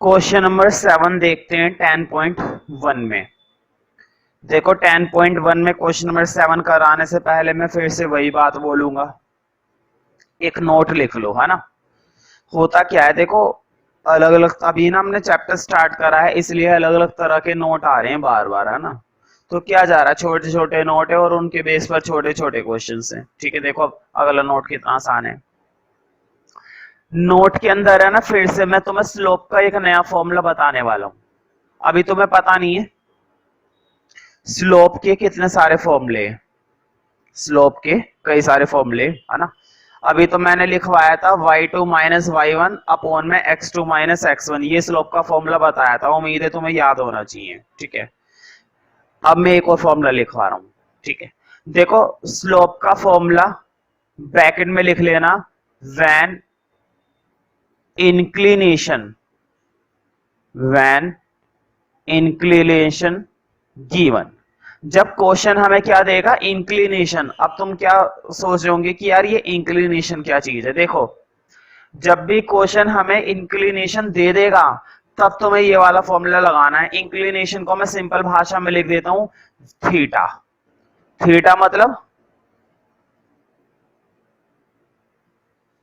Question number 7 देखते हैं 10.1 में। देखो 10.1 में क्वेश्चन नंबर 7 कराने से पहले मैं फिर से वही बात बोलूंगा, एक नोट लिख लो, है ना। होता क्या है, देखो अलग अलग अभी ना हमने चैप्टर स्टार्ट करा है, इसलिए अलग अलग तरह के नोट आ रहे हैं बार बार, है ना। तो क्या जा रहा है, छोटे छोटे नोट है और उनके बेस पर छोटे छोटे क्वेश्चन हैं। ठीक है, देखो अब अगला नोट कितना आसान है। नोट के अंदर है ना, फिर से मैं तुम्हें स्लोप का एक नया फॉर्मूला बताने वाला हूं। अभी तुम्हें पता नहीं है स्लोप के कितने सारे फॉर्मूले, स्लोप के कई सारे फॉर्मूले, है ना। अभी तो मैंने लिखवाया था y2 माइनस y1 अपॉन में x2 माइनस x1, ये स्लोप का फॉर्मूला बताया था। उम्मीद है तुम्हें याद होना चाहिए। ठीक है, अब मैं एक और फॉर्मूला लिखवा रहा हूं। ठीक है, देखो स्लोप का फॉर्मूला ब्रैकेट में लिख लेना, व्हेन इंक्लिनेशन गिवन। जब क्वेश्चन हमें क्या देगा, इंक्लिनेशन। अब तुम क्या सोच रहे होंगे कि यार ये इंक्लिनेशन क्या चीज है। देखो जब भी क्वेश्चन हमें इंक्लिनेशन दे देगा तब तुम्हें ये वाला फॉर्मूला लगाना है। इंक्लिनेशन को मैं सिंपल भाषा में लिख देता हूं थीटा। थीटा मतलब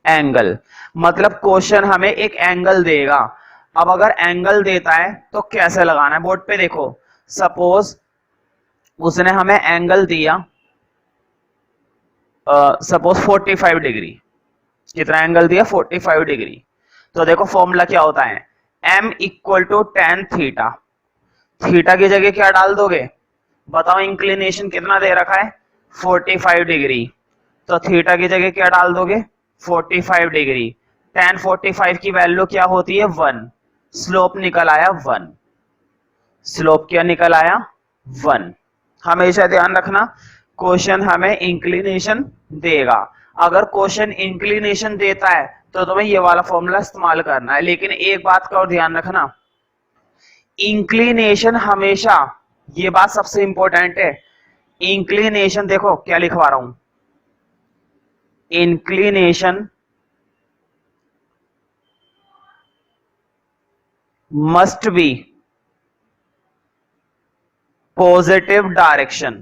एंगल, मतलब क्वेश्चन हमें एक एंगल देगा। अब अगर एंगल देता है तो कैसे लगाना है, बोर्ड पे देखो। सपोज उसने हमें एंगल दिया, सपोज 45 डिग्री। कितना एंगल दिया, 45 डिग्री। तो देखो फॉर्मूला क्या होता है, m equal to ten theta. Theta की जगह क्या डाल दोगे, बताओ। इंक्लिनेशन कितना दे रखा है, 45 डिग्री, तो थीटा की जगह क्या डाल दोगे, 45 डिग्री। टेन 45 की वैल्यू क्या होती है, 1। स्लोप निकल आया 1। स्लोप क्या निकल आया, 1। हमेशा ध्यान रखना क्वेश्चन हमें इंक्लिनेशन देगा। अगर क्वेश्चन इंक्लिनेशन देता है तो तुम्हें ये वाला फॉर्मूला इस्तेमाल करना है। लेकिन एक बात का और ध्यान रखना, इंक्लिनेशन हमेशा, ये बात सबसे इंपॉर्टेंट है, इंक्लिनेशन देखो क्या लिखवा रहा हूं, inclination must be positive direction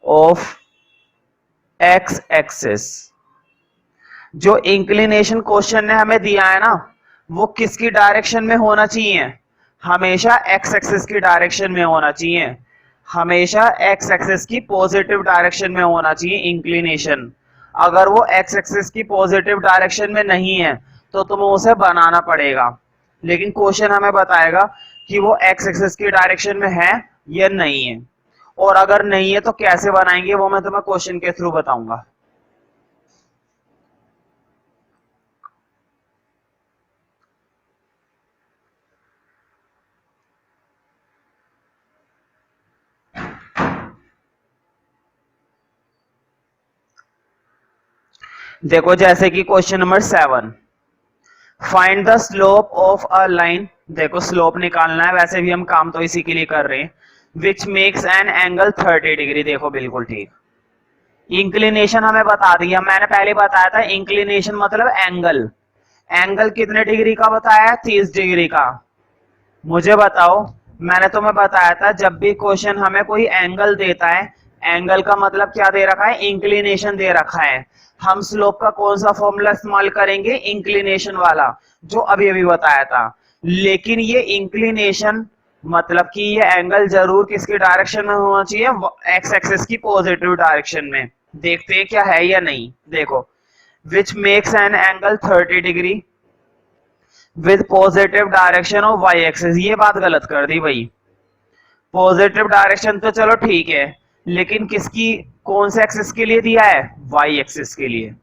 of x axis. जो इंक्लिनेशन क्वेश्चन ने हमें दिया है ना, वो किसकी डायरेक्शन में होना चाहिए, हमेशा एक्स एक्सिस की डायरेक्शन में होना चाहिए। हमेशा एक्स एक्सिस की पॉजिटिव डायरेक्शन में होना चाहिए इंक्लिनेशन। अगर वो एक्स एक्सिस की पॉजिटिव डायरेक्शन में नहीं है तो तुम्हें उसे बनाना पड़ेगा। लेकिन क्वेश्चन हमें बताएगा कि वो एक्स एक्सिस की डायरेक्शन में है या नहीं है, और अगर नहीं है तो कैसे बनाएंगे वो मैं तुम्हें क्वेश्चन के थ्रू बताऊंगा। देखो जैसे कि question number 7, find the slope of a line. देखो स्लोप निकालना है, वैसे भी हम काम तो इसी के लिए कर रहे हैं। विच मेक्स एन एंगल 30 डिग्री। देखो बिल्कुल ठीक, इंक्लिनेशन हमें बता दिया, मैंने पहले बताया था इंक्लिनेशन मतलब एंगल। एंगल कितने डिग्री का बताया, 30 डिग्री का। मुझे बताओ, मैंने तुम्हें बताया था जब भी क्वेश्चन हमें कोई एंगल देता है, एंगल का मतलब क्या दे रखा है, इंक्लिनेशन दे रखा है। हम स्लोप का कौन सा फॉर्मूला इस्तेमाल करेंगे, इंक्लिनेशन वाला, जो अभी अभी बताया था। लेकिन ये इंक्लिनेशन मतलब कि ये एंगल जरूर किसकी डायरेक्शन में होना चाहिए, एक्स एक्सिस की पॉजिटिव डायरेक्शन में। देखते हैं क्या है या नहीं। देखो which makes an angle 30 degree with positive direction of y axis. ये बात गलत कर दी भाई। पॉजिटिव डायरेक्शन तो चलो ठीक है, लेकिन किसकी, कौन से एक्सिस के लिए दिया है, वाई एक्सिस के लिए।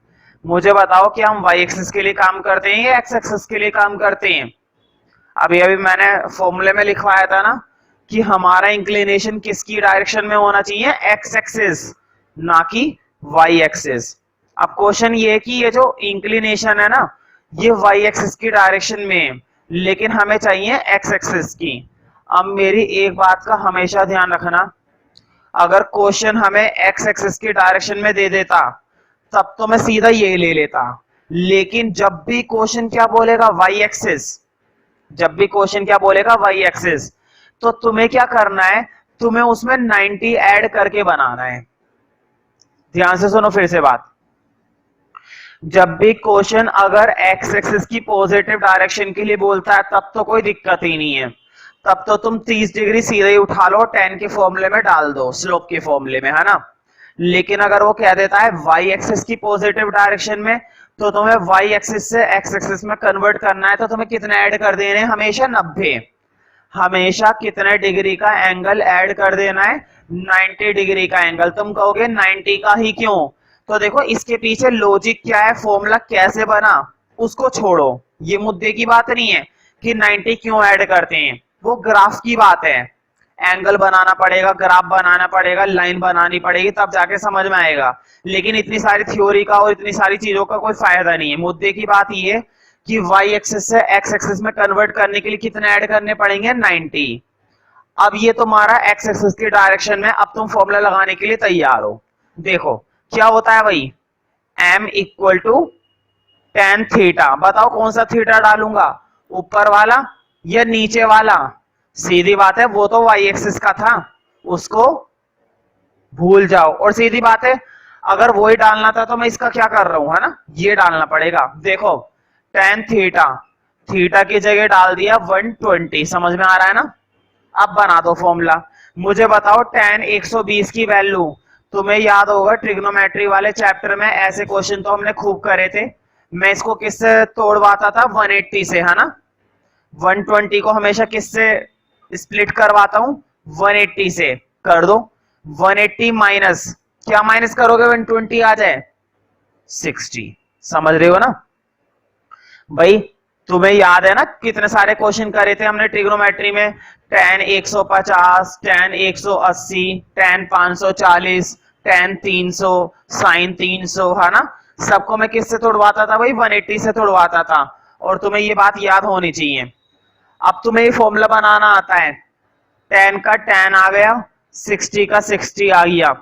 मुझे बताओ कि हम वाई एक्सिस के लिए काम करते हैं या एक्स एक्सिस के लिए काम करते हैं। अभी अभी मैंने फॉर्मूले में लिखवाया था ना कि हमारा इंक्लिनेशन किसकी डायरेक्शन में होना चाहिए, एक्स एक्सिस, ना कि वाई एक्सिस। अब क्वेश्चन ये है कि ये जो इंक्लिनेशन है ना, ये वाई एक्सिस की डायरेक्शन में, लेकिन हमें चाहिए एक्स एक्सिस की। अब मेरी एक बात का हमेशा ध्यान रखना, अगर क्वेश्चन हमें एक्स एक्सिस की डायरेक्शन में दे देता तब तो मैं सीधा ये ले लेता। लेकिन जब भी क्वेश्चन क्या बोलेगा, वाई एक्सिस, जब भी क्वेश्चन क्या बोलेगा वाई एक्सिस, तो तुम्हें क्या करना है, तुम्हें उसमें 90 ऐड करके बनाना है। ध्यान से सुनो फिर से बात, जब भी क्वेश्चन अगर एक्स एक्सिस की पॉजिटिव डायरेक्शन के लिए बोलता है तब तो कोई दिक्कत ही नहीं है, तब तो तुम 30 डिग्री सीधे ही उठा लो, tan के फॉर्मूले में डाल दो, स्लोप के फॉर्मूले में, है ना। लेकिन अगर वो कह देता है वाई एक्सिस की पॉजिटिव डायरेक्शन में, तो तुम्हें वाई एक्सिस से एक्स एक्सिस में कन्वर्ट करना है, तो तुम्हें कितने ऐड कर देने हैं, हमेशा 90, हमेशा कितने डिग्री का एंगल ऐड कर देना है, 90 डिग्री का एंगल। तुम कहोगे 90 का ही क्यों, तो देखो इसके पीछे लॉजिक क्या है, फॉर्मूला कैसे बना, उसको छोड़ो, ये मुद्दे की बात नहीं है कि 90 क्यों ऐड करते हैं, वो ग्राफ की बात है। एंगल बनाना पड़ेगा, ग्राफ बनाना पड़ेगा, लाइन बनानी पड़ेगी, तब जाके समझ में आएगा। लेकिन इतनी सारी थ्योरी का और इतनी सारी चीजों का कोई फायदा नहीं है। मुद्दे की बात ये कि वाई एक्सिस से एक्स एक्सिस में कन्वर्ट करने के लिए कितने ऐड करने पड़ेंगे, 90। अब ये तुम्हारा एक्स एक्सिस की डायरेक्शन में, अब तुम फॉर्मूला लगाने के लिए तैयार हो। देखो क्या होता है भाई, m equal to ten theta. बताओ कौन सा थीटा डालूंगा, ऊपर वाला या नीचे वाला। सीधी बात है, वो तो वाई एक्सिस का था, उसको भूल जाओ। और सीधी बात है, अगर वो ही डालना था तो मैं इसका क्या कर रहा हूं, है ना, ये डालना पड़ेगा। देखो टेन थीटा, थीटा की जगह डाल दिया 120, समझ में आ रहा है ना। अब बना दो फॉर्मूला। मुझे बताओ tan 120 की वैल्यू, तुम्हें याद होगा ट्रिग्नोमेट्री वाले चैप्टर में ऐसे क्वेश्चन तो हमने खूब करे थे। मैं इसको किससे तोड़वाता था, 180 से, है ना। 120 को हमेशा किससे स्प्लिट करवाता हूं, 180 से। कर दो 180 माइनस, क्या माइनस करोगे 120 आ जाए, 60। समझ रहे हो ना भाई। तुम्हें याद है ना कितने सारे क्वेश्चन करे थे हमने ट्रिग्नोमेट्री में, tan 150, tan 180, tan 540, tan 300, sin 300, है ना। सबको मैं किससे तोड़वाता था भाई, 180 से तोड़वाता था। और तुम्हें ये बात याद होनी चाहिए। अब तुम्हें ये फॉर्मूला बनाना आता है, tan का tan आ गया, 60 का 60 आ गया,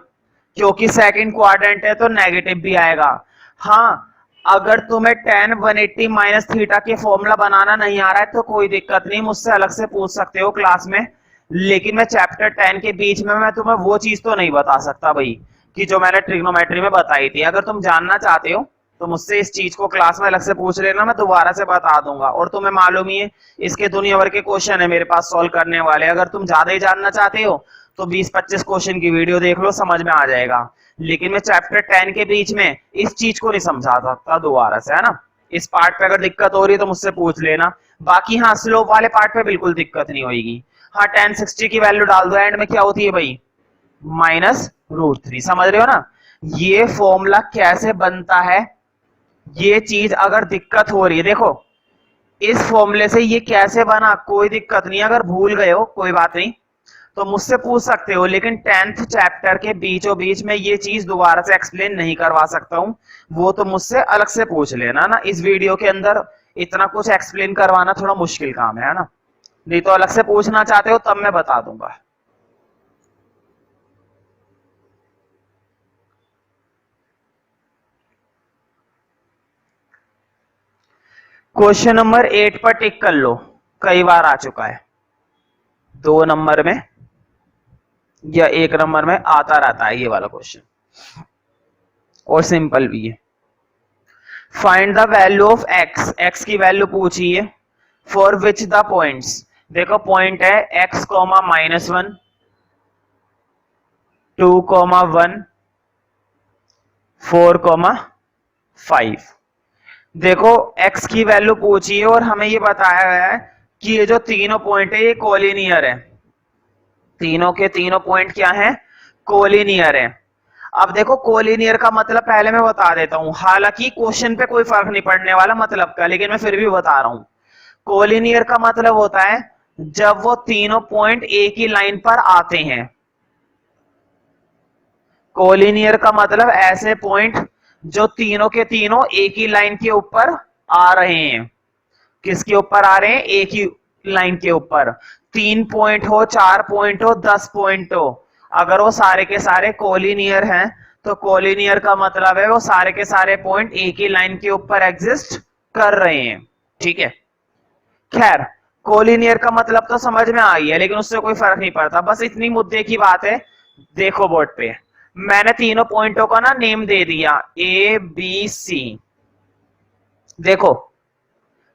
क्योंकि सेकंड क्वाड्रेंट है तो नेगेटिव भी आएगा। हाँ, अगर तुम्हें tan 180 माइनस थीटा के फॉर्मूला बनाना नहीं आ रहा है तो कोई दिक्कत नहीं, मुझसे अलग से पूछ सकते हो क्लास में। लेकिन मैं चैप्टर 10 के बीच में मैं तुम्हें वो चीज तो नहीं बता सकता भाई, कि जो मैंने ट्रिग्नोमेट्री में बताई थी। अगर तुम जानना चाहते हो तो मुझसे इस चीज को क्लास में अलग से पूछ लेना, मैं दोबारा से बता दूंगा। और तुम्हें मालूम ही है इसके दुनिया भर के क्वेश्चन है मेरे पास सॉल्व करने वाले। अगर तुम ज्यादा ही जानना चाहते हो तो 20-25 क्वेश्चन की वीडियो देख लो, समझ में आ जाएगा। लेकिन मैं चैप्टर 10 के बीच में इस चीज को नहीं समझा सकता दोबारा से, है ना। इस पार्ट पे अगर दिक्कत हो रही है तो मुझसे पूछ लेना। बाकी हाँ, स्लोप वाले पार्ट पे बिल्कुल दिक्कत नहीं होगी। हाँ, tan 60 की वैल्यू डाल दो, एंड में क्या होती है भाई, -√3। समझ रहे हो ना। ये फॉर्मूला कैसे बनता है, ये चीज अगर दिक्कत हो रही है, देखो इस फॉर्मूले से ये कैसे बना, कोई दिक्कत नहीं। अगर भूल गए हो कोई बात नहीं, तो मुझसे पूछ सकते हो। लेकिन 10th चैप्टर के बीचों बीच में ये चीज दोबारा से एक्सप्लेन नहीं करवा सकता हूं, वो तो मुझसे अलग से पूछ लेना ना। इस वीडियो के अंदर इतना कुछ एक्सप्लेन करवाना थोड़ा मुश्किल काम है ना। नहीं तो अलग से पूछना चाहते हो तब मैं बता दूंगा। क्वेश्चन नंबर 8 पर टिक कर लो, कई बार आ चुका है। 2 नंबर में या 1 नंबर में आता रहता है ये वाला क्वेश्चन, और सिंपल भी है। Find the value of x, x की वैल्यू पूछी है। फॉर विच द पॉइंट्स, देखो पॉइंट है x, -1, 2, 1, 4, 5। देखो x की वैल्यू पूछी है और हमें ये बताया गया है कि ये जो तीनों पॉइंट है ये कोलिनियर है। तीनों के तीनों पॉइंट क्या है, कोलिनियर है। अब देखो कोलिनियर का मतलब पहले मैं बता देता हूं, हालांकि क्वेश्चन पे कोई फर्क नहीं पड़ने वाला मतलब का, लेकिन मैं फिर भी बता रहा हूं। कोलिनियर का मतलब होता है जब वो तीनों पॉइंट एक ही लाइन पर आते हैं। कोलिनियर का मतलब ऐसे पॉइंट जो तीनों के तीनों एक ही लाइन के ऊपर आ रहे हैं। किसके ऊपर आ रहे हैं, एक ही लाइन के ऊपर। 3 पॉइंट हो, 4 पॉइंट हो, 10 पॉइंट हो, अगर वो सारे के सारे कोलिनियर हैं तो कोलिनियर का मतलब है वो सारे के सारे पॉइंट एक ही लाइन के ऊपर एग्जिस्ट कर रहे हैं। ठीक है, खैर कोलिनियर का मतलब तो समझ में आ गया, लेकिन उससे कोई फर्क नहीं पड़ता, बस इतनी मुद्दे की बात है। देखो बोर्ड पे मैंने तीनों पॉइंटों का ना नेम दे दिया, ए बी सी। देखो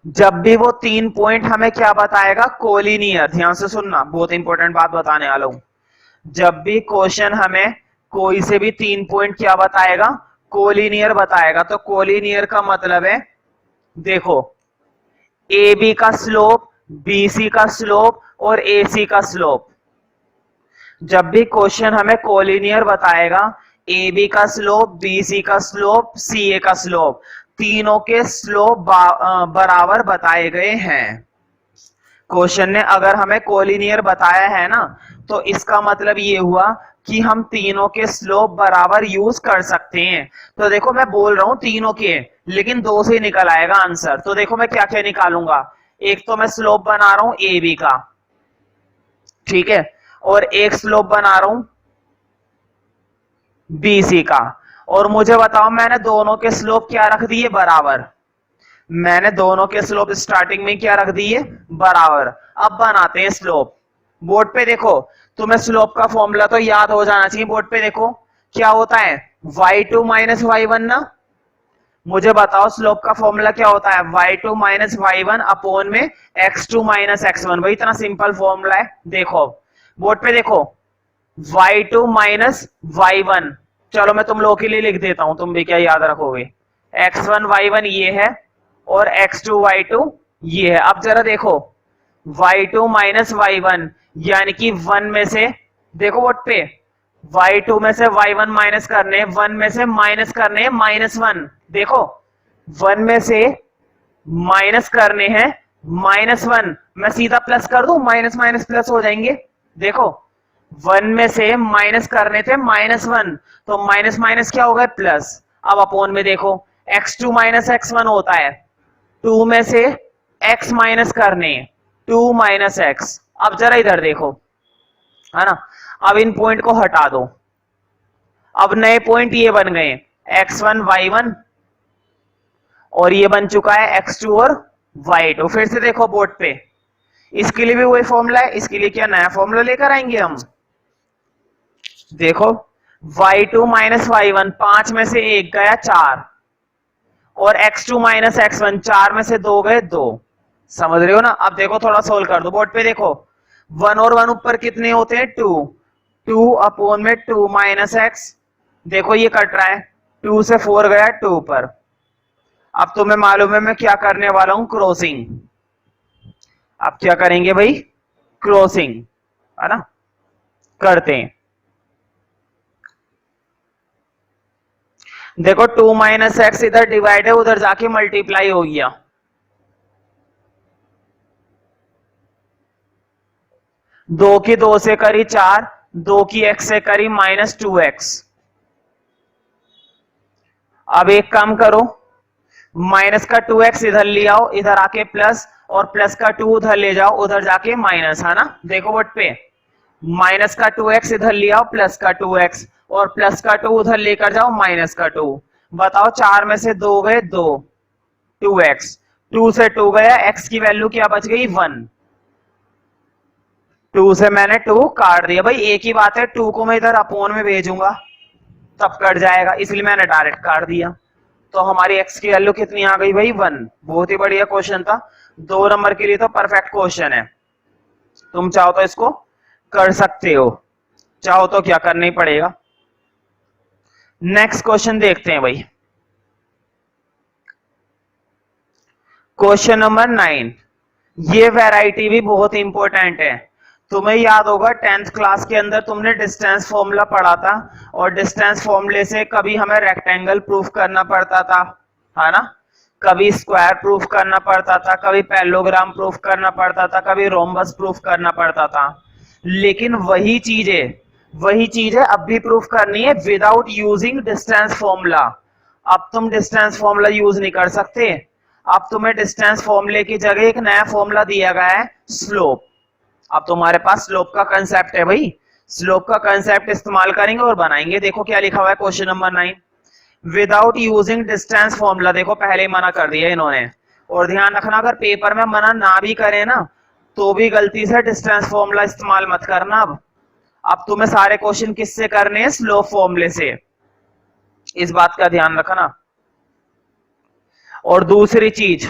जब भी वो 3 पॉइंट हमें क्या बताएगा, कोलिनियर, ध्यान से सुनना, बहुत इंपॉर्टेंट बात बताने वाला हूं। जब भी क्वेश्चन हमें कोई से भी 3 पॉइंट क्या बताएगा, कोलिनियर बताएगा, तो कोलिनियर का मतलब है, देखो ए बी का स्लोप, बी सी का स्लोप और ए सी का स्लोप। जब भी क्वेश्चन हमें कोलिनियर बताएगा, ए बी का स्लोप, बी सी का स्लोप, सी ए का स्लोप, तीनों के स्लोप बराबर बताए गए हैं। क्वेश्चन ने अगर हमें कोलिनियर बताया है ना, तो इसका मतलब ये हुआ कि हम तीनों के स्लोप बराबर यूज कर सकते हैं। तो देखो मैं बोल रहा हूं तीनों के, लेकिन दो से ही निकल आएगा आंसर। तो देखो मैं क्या क्या निकालूंगा, एक तो मैं स्लोप बना रहा हूं ए बी का, ठीक है, और एक स्लोप बना रहा हूं बी सी का। और मुझे बताओ मैंने दोनों के स्लोप क्या रख दिए, बराबर। मैंने दोनों के स्लोप स्टार्टिंग में क्या रख दिए, बराबर। अब बनाते हैं स्लोप। बोर्ड पे देखो, तुम्हें स्लोप का फॉर्मूला तो याद हो जाना चाहिए। बोर्ड पे देखो क्या होता है, y2 माइनस y1 ना। मुझे बताओ स्लोप का फॉर्मूला क्या होता है, y2 माइनस y1 अपॉन में x2 माइनस x1। भाई इतना सिंपल फॉर्मूला है। देखो बोर्ड पे देखो, y2 माइनस y1, चलो मैं तुम लोगों के लिए लिख देता हूं, तुम भी क्या याद रखोगे। x1 y1 ये है और x2 y2 ये है। अब जरा देखो y2 माइनस y1 यानी कि 1 में से, देखो बोर्ड पे, y2 में से y1 माइनस करने, 1 में से माइनस करने -1। देखो 1 में से माइनस करने हैं -1, मैं सीधा प्लस कर दूं, माइनस माइनस प्लस हो जाएंगे। देखो 1 में से माइनस करने थे -1, तो माइनस माइनस क्या हो गए, प्लस। अब अपोन में देखो x2 माइनस x1 होता है, 2 में से x माइनस करने, 2 माइनस x। अब जरा इधर देखो, है ना, अब इन पॉइंट को हटा दो, अब नए पॉइंट ये बन गए x1 y1 और ये बन चुका है x2 और y2। फिर से देखो बोर्ड पे, इसके लिए भी वही फॉर्मूला है, इसके लिए क्या नया फॉर्मूला लेकर आएंगे हम। देखो y2 माइनस y1, 5 में से 1 गया 4, और x2 माइनस x1, 4 में से 2 गए 2। समझ रहे हो ना। अब देखो थोड़ा सोल्व कर दो। बोर्ड पे देखो 1 और 1 ऊपर कितने होते हैं, 2, 2 अपॉन में 2 माइनस x। देखो ये कट रहा है, 2 से 4 गया 2 पर। अब तुम्हें मालूम है मैं क्या करने वाला हूं, क्रॉसिंग। अब क्या करेंगे भाई, क्रॉसिंग, है ना, करते हैं। देखो 2 माइनस एक्स इधर डिवाइड है, उधर जाके मल्टीप्लाई हो गया। दो की 2 से करी 4, 2 की x से करी -2x। अब एक काम करो, माइनस का 2x इधर ले आओ, इधर आके प्लस, और प्लस का 2 उधर ले जाओ, उधर जाके माइनस, है ना। देखो बोर्ड पे, माइनस का 2x इधर ले आओ, प्लस का 2x, और प्लस का 2 उधर लेकर जाओ, माइनस का 2। बताओ 4 में से 2 गए 2, 2x, 2 से 2 गया, x की वैल्यू क्या बच गई, 1। 2 से मैंने 2 काट दिया। भाई एक ही बात है, 2 को मैं इधर अपोन में भेजूंगा तब कट जाएगा, इसलिए मैंने डायरेक्ट काट दिया। तो हमारी x की वैल्यू कितनी आ गई भाई, 1। बहुत ही बढ़िया क्वेश्चन था, 2 नंबर के लिए तो परफेक्ट क्वेश्चन है। तुम चाहो तो इसको कर सकते हो, चाहो तो क्या करना ही पड़ेगा। नेक्स्ट क्वेश्चन देखते हैं भाई, क्वेश्चन नंबर 9। ये वैरायटी भी बहुत इंपॉर्टेंट है। तुम्हें याद होगा 10th क्लास के अंदर तुमने डिस्टेंस फॉर्मूला पढ़ा था, और डिस्टेंस फॉर्मूले से कभी हमें रेक्टेंगल प्रूफ करना पड़ता था, है ना, कभी स्क्वायर प्रूफ करना पड़ता था, कभी पैरेललोग्राम प्रूफ करना पड़ता था, कभी रोम्बस प्रूफ करना पड़ता था। लेकिन वही चीजें अब भी प्रूफ करनी है विदाउट यूजिंग डिस्टेंस फॉर्मूला। अब तुम डिस्टेंस फॉर्मूला यूज नहीं कर सकते, अब तुम्हें डिस्टेंस फॉर्मूले की जगह एक नया फॉर्मूला दिया गया है, स्लोप। अब तुम्हारे पास स्लोप का कंसेप्ट है भाई, स्लोप का कंसेप्ट इस्तेमाल करेंगे और बनाएंगे। देखो क्या लिखा हुआ है question number 9, without using distance formula. देखो पहले ही मना कर दिया इन्होंने, और ध्यान रखना अगर पेपर में मना ना भी करे ना, तो भी गलती से डिस्टेंस फॉर्मूला इस्तेमाल मत करना। अब तुम्हें सारे क्वेश्चन किससे करने हैं? स्लोप फॉर्मूले से, इस बात का ध्यान रखना। और दूसरी चीज,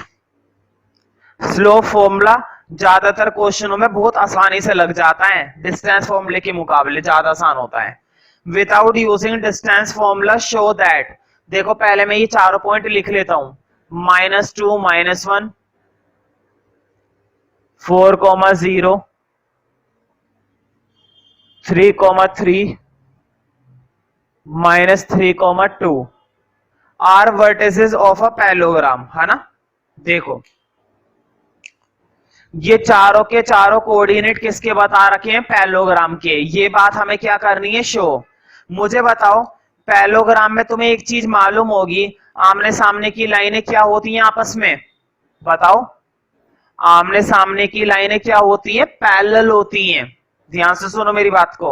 स्लोप फॉर्मूला ज्यादातर क्वेश्चनों में बहुत आसानी से लग जाता है, डिस्टेंस फॉर्मूले के मुकाबले ज्यादा आसान होता है। Without using distance formula show that, देखो पहले मैं ये चारों पॉइंट लिख लेता हूं, -2 -1 4,0 3,3 -3,2 are vertices of a parallelogram, है ना। देखो ये चारों के चारों कोऑर्डिनेट किसके बता रखे हैं? पैरेललोग्राम के। ये बात हमें क्या करनी है? शो। मुझे बताओ, पैरेललोग्राम में तुम्हें एक चीज मालूम होगी, आमने सामने की लाइनें क्या होती हैं आपस में? बताओ, आमने सामने की लाइनें क्या होती हैं? पैरेलल होती हैं। ध्यान से सुनो मेरी बात को।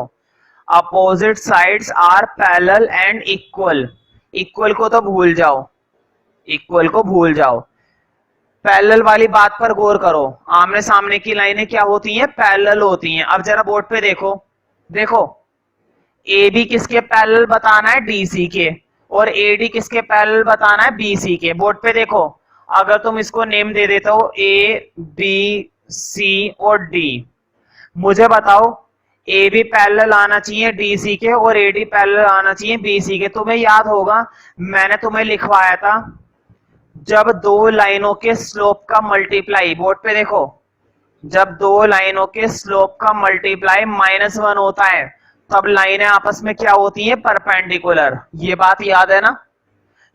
Opposite sides are parallel and equal. Equal को तो भूल जाओ, इक्वल को भूल जाओ, पैरेलल वाली बात पर गौर करो। आमने सामने की लाइनें क्या होती हैं? पैरेलल होती हैं। अब जरा बोर्ड पे देखो, देखो ए बी किसके पैरेलल बताना है? डीसी के। और एडी किसके पैरेलल बताना है? बीसी के। बोर्ड पे देखो, अगर तुम इसको नेम दे देते हो ए बी सी और डी, मुझे बताओ ए बी पैरेलल आना चाहिए डीसी के और एडी पैरेलल आना चाहिए बीसी के। तुम्हें याद होगा मैंने तुम्हें लिखवाया था, जब दो लाइनों के स्लोप का मल्टीप्लाई, बोर्ड पे देखो, जब दो लाइनों के स्लोप का मल्टीप्लाई -1 होता है तब लाइनें आपस में क्या होती हैं? परपेंडिकुलर। ये बात याद है ना।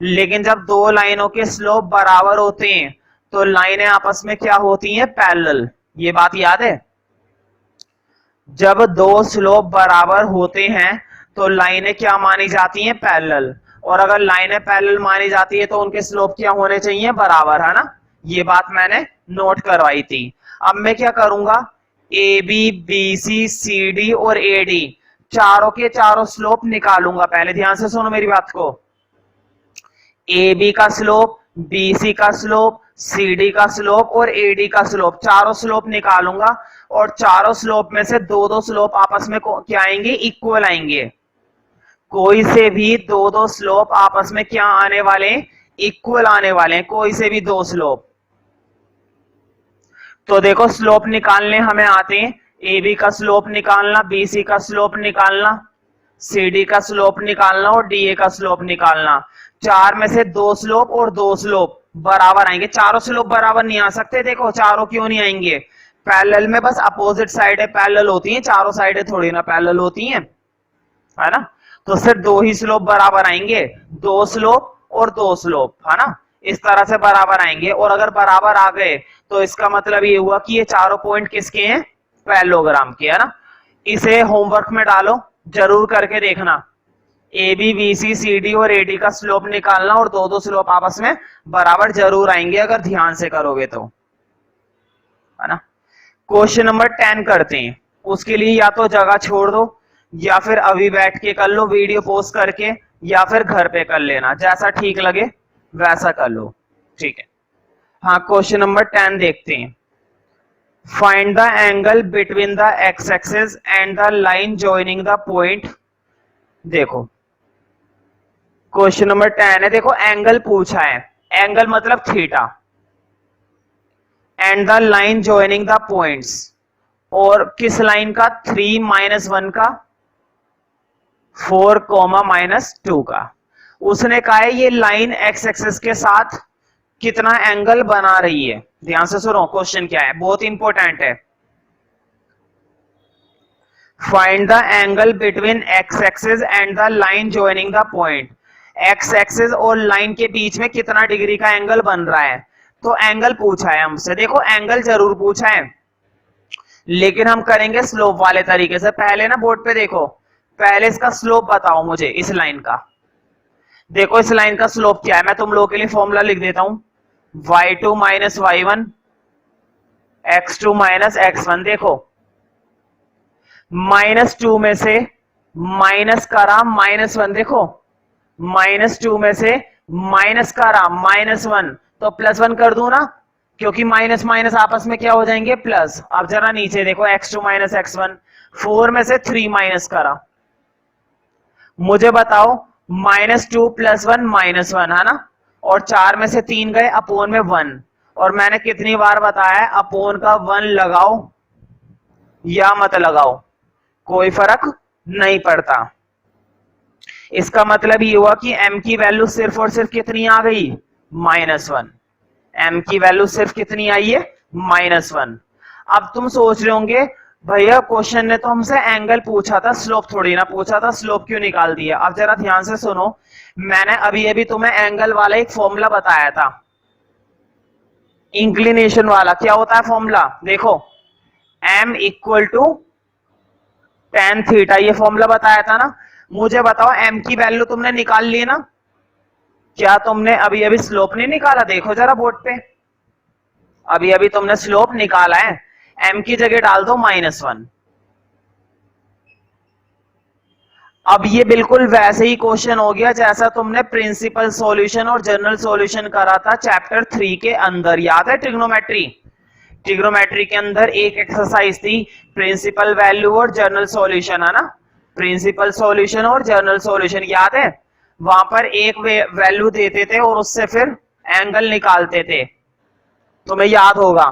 लेकिन जब दो लाइनों के स्लोप बराबर होते हैं तो लाइनें आपस में क्या होती हैं? पैरेलल। ये बात याद है। जब दो स्लोप बराबर होते हैं तो लाइनें क्या मानी जाती हैं? पैरेलल। और अगर लाइनें पैरेलल मानी जाती है तो उनके स्लोप क्या होने चाहिए? बराबर, है ना। ये बात मैंने नोट करवाई थी। अब मैं क्या करूंगा, A B B C C D और ए डी चारों के चारों स्लोप निकालूंगा। पहले ध्यान से सुनो मेरी बात को। ए बी का स्लोप, बी सी का स्लोप, सी डी का स्लोप और ए डी का स्लोप, चारों स्लोप निकालूंगा। और चारों स्लोप में से दो दो स्लोप आपस में क्या आएंगे? इक्वल आएंगे। कोई से भी दो दो स्लोप आपस में क्या आने वाले हैं? इक्वल आने वाले हैं, कोई से भी दो स्लोप। तो देखो स्लोप निकालने हमें आते हैं, ए बी का स्लोप निकालना, बी सी का स्लोप निकालना, सी डी का स्लोप निकालना और डी ए का स्लोप निकालना। चार में से दो स्लोप और दो स्लोप बराबर आएंगे। चारों स्लोप बराबर नहीं आ सकते। देखो चारों क्यों नहीं आएंगे? पैरेलल में बस अपोजिट साइडें पैरेलल होती हैं, चारों साइडें थोड़ी ना पैरेलल होती हैं, है ना। तो सिर्फ दो ही स्लोप बराबर आएंगे, दो स्लोप और दो स्लोप, है ना। इस तरह से बराबर आएंगे। और अगर बराबर आ गए तो इसका मतलब ये हुआ कि ये चारों पॉइंट किसके हैं? पैरेललोग्राम के, है ना। इसे होमवर्क में डालो, जरूर करके देखना। A B B C C D और ए डी का स्लोप निकालना और दो दो स्लोप आपस में बराबर जरूर आएंगे अगर ध्यान से करोगे तो, है ना। क्वेश्चन नंबर 10 करते हैं। उसके लिए या तो जगह छोड़ दो या फिर अभी बैठ के कर लो वीडियो पॉज करके, या फिर घर पे कर लेना, जैसा ठीक लगे वैसा कर लो, ठीक है। हाँ, क्वेश्चन नंबर 10 देखते हैं। Find the angle between the x axis and the line joining the point. देखो क्वेश्चन नंबर 10 है, देखो एंगल पूछा है, एंगल मतलब theta, and the line joining the points, और किस लाइन का? 3 -1 का, 4, -2 का। उसने कहा है ये लाइन एक्स एक्सिस के साथ कितना एंगल बना रही है। ध्यान से सुनो क्वेश्चन क्या है, बहुत इंपॉर्टेंट है। Find the angle between x axis and the line joining the point. X axis और लाइन के बीच में कितना डिग्री का एंगल बन रहा है। तो एंगल पूछा है हमसे। देखो एंगल जरूर पूछा है, लेकिन हम करेंगे स्लोप वाले तरीके से। पहले ना बोर्ड पे देखो, पहले इसका स्लोप बताओ मुझे इस लाइन का। देखो इस लाइन का स्लोप क्या है, मैं तुम लोगों के लिए फॉर्मूला लिख देता हूं, y2 - y1 x2 - x1। देखो -2 में से माइनस करा -1, देखो -2 में से माइनस करा -1 तो +1 कर दूं ना, क्योंकि माइनस माइनस आपस में क्या हो जाएंगे, प्लस। अब जरा नीचे देखो, x2 माइनस x1, 4 में से 3 माइनस करा, मुझे बताओ -2 + 1 -1 है ना, और 4 में से 3 गए, अपोन में 1, और मैंने कितनी बार बताया है, अपोन का 1 लगाओ या मत लगाओ, कोई फर्क नहीं पड़ता। इसका मतलब ये हुआ कि m की वैल्यू सिर्फ और सिर्फ कितनी आ गई, -1। m की वैल्यू सिर्फ कितनी आई है, -1। अब तुम सोच रहे होंगे भैया क्वेश्चन ने तो हमसे एंगल पूछा था, स्लोप थोड़ी ना पूछा था, स्लोप क्यों निकाल दिया। अब जरा ध्यान से सुनो, मैंने अभी अभी तुम्हें एंगल वाला एक फॉर्मूला बताया था, इंक्लिनेशन वाला। क्या होता है फॉर्मूला, देखो m = tan थीटा, ये फॉर्मूला बताया था ना। मुझे बताओ m की वैल्यू तुमने निकाल ली ना, क्या तुमने अभी अभी स्लोप नहीं निकाला, देखो जरा बोर्ड पे, अभी अभी तुमने स्लोप निकाला है, m की जगह डाल दो -1। अब ये बिल्कुल वैसे ही क्वेश्चन हो गया जैसा तुमने प्रिंसिपल सॉल्यूशन और जनरल सॉल्यूशन करा था चैप्टर 3 के अंदर, याद है, ट्रिग्नोमेट्री। ट्रिग्नोमेट्री के अंदर एक एक्सरसाइज थी, प्रिंसिपल वैल्यू और जनरल सॉल्यूशन, है ना, प्रिंसिपल सॉल्यूशन और जनरल सॉल्यूशन, याद है। वहां पर एक वैल्यू देते थे और उससे फिर एंगल निकालते थे, तुम्हें याद होगा।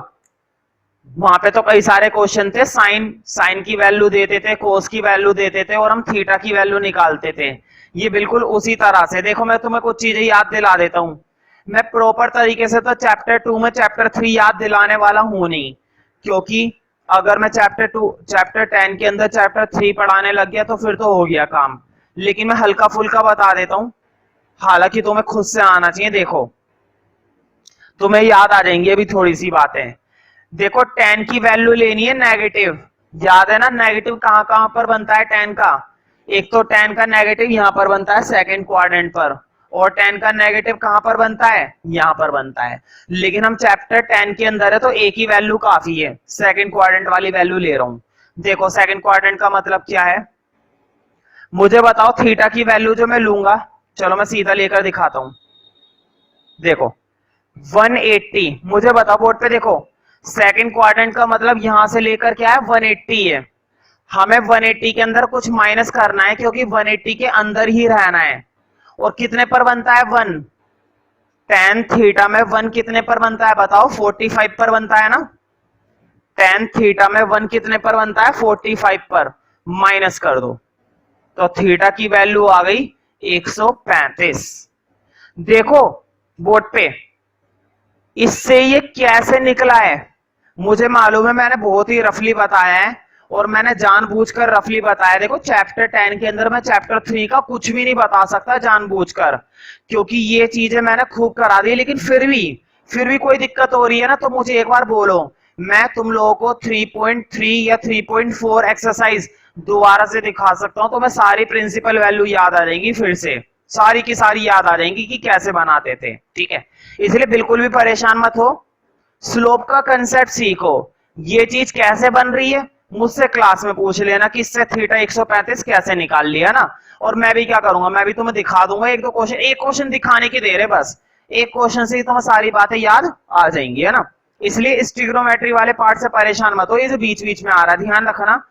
वहां पे तो कई सारे क्वेश्चन थे, साइन की वैल्यू देते थे, कोस की वैल्यू देते थे, और हम थीटा की वैल्यू निकालते थे। ये बिल्कुल उसी तरह से, देखो मैं तुम्हें कुछ चीजें याद दिला देता हूं। मैं प्रॉपर तरीके से तो चैप्टर 2 में चैप्टर 3 याद दिलाने वाला हूं नहीं, क्योंकि अगर मैं चैप्टर 10 के अंदर चैप्टर 3 पढ़ाने लग गया तो फिर तो हो गया काम। लेकिन मैं हल्का फुल्का बता देता हूं, हालांकि तुम्हें खुद से आना चाहिए। देखो तुम्हें याद आ जाएंगी अभी थोड़ी सी बातें। देखो tan की वैल्यू लेनी है नेगेटिव, याद है ना, नेगेटिव कहां कहां पर बनता है tan का, एक तो tan का नेगेटिव यहां पर बनता है सेकंड क्वाड्रेंट पर, और tan का नेगेटिव कहां पर बनता है, यहां पर बनता है। लेकिन हम चैप्टर 10 के अंदर है तो एक ही वैल्यू काफी है, सेकंड क्वाड्रेंट वाली वैल्यू ले रहा हूं। देखो सेकंड क्वाड्रेंट का मतलब क्या है, मुझे बताओ थीटा की वैल्यू जो मैं लूंगा, चलो मैं सीधा लेकर दिखाता हूं। देखो 180, मुझे बताओ बोर्ड पे देखो, सेकंड क्वाड्रेंट का मतलब यहां से लेकर क्या है, 180 है। हमें 180 के अंदर कुछ माइनस करना है, क्योंकि 180 के अंदर ही रहना है। और कितने पर बनता है 1, tan थीटा में 1 कितने पर बनता है बताओ, 45 पर बनता है ना। tan थीटा में 1 कितने पर बनता है, 45 पर, माइनस कर दो तो थीटा की वैल्यू आ गई 135। देखो बोर्ड पे, इससे ये कैसे निकला है मुझे मालूम है, मैंने बहुत ही रफली बताया है, और मैंने जानबूझकर रफली बताया। देखो चैप्टर 10 के अंदर मैं चैप्टर 3 का कुछ भी नहीं बता सकता जानबूझकर, क्योंकि ये चीजें मैंने खूब करा दी। लेकिन फिर भी कोई दिक्कत हो रही है ना, तो मुझे एक बार बोलो, मैं तुम लोगों को 3.3 या 3.4 एक्सरसाइज दोबारा से दिखा सकता हूं, तो मैं सारी प्रिंसिपल वैल्यू याद आ जाएंगी, फिर से सारी की सारी याद आ जाएंगी कि कैसे बनाते थे, ठीक है। इसलिए बिल्कुल भी परेशान मत हो, स्लोप का कंसेप्ट सीखो। ये चीज कैसे बन रही है मुझसे क्लास में पूछ लेना कि इससे थीटा 135 कैसे निकाल लिया ना, और मैं भी क्या करूंगा, मैं भी तुम्हें दिखा दूंगा एक दो क्वेश्चन, एक क्वेश्चन दिखाने की देर है बस, एक क्वेश्चन से ही तुम्हें सारी बातें याद आ जाएंगी, है ना। इसलिए इस ट्रिग्नोमेट्री वाले पार्ट से परेशान मत हो, ये जो बीच बीच में आ रहा है ध्यान रखना।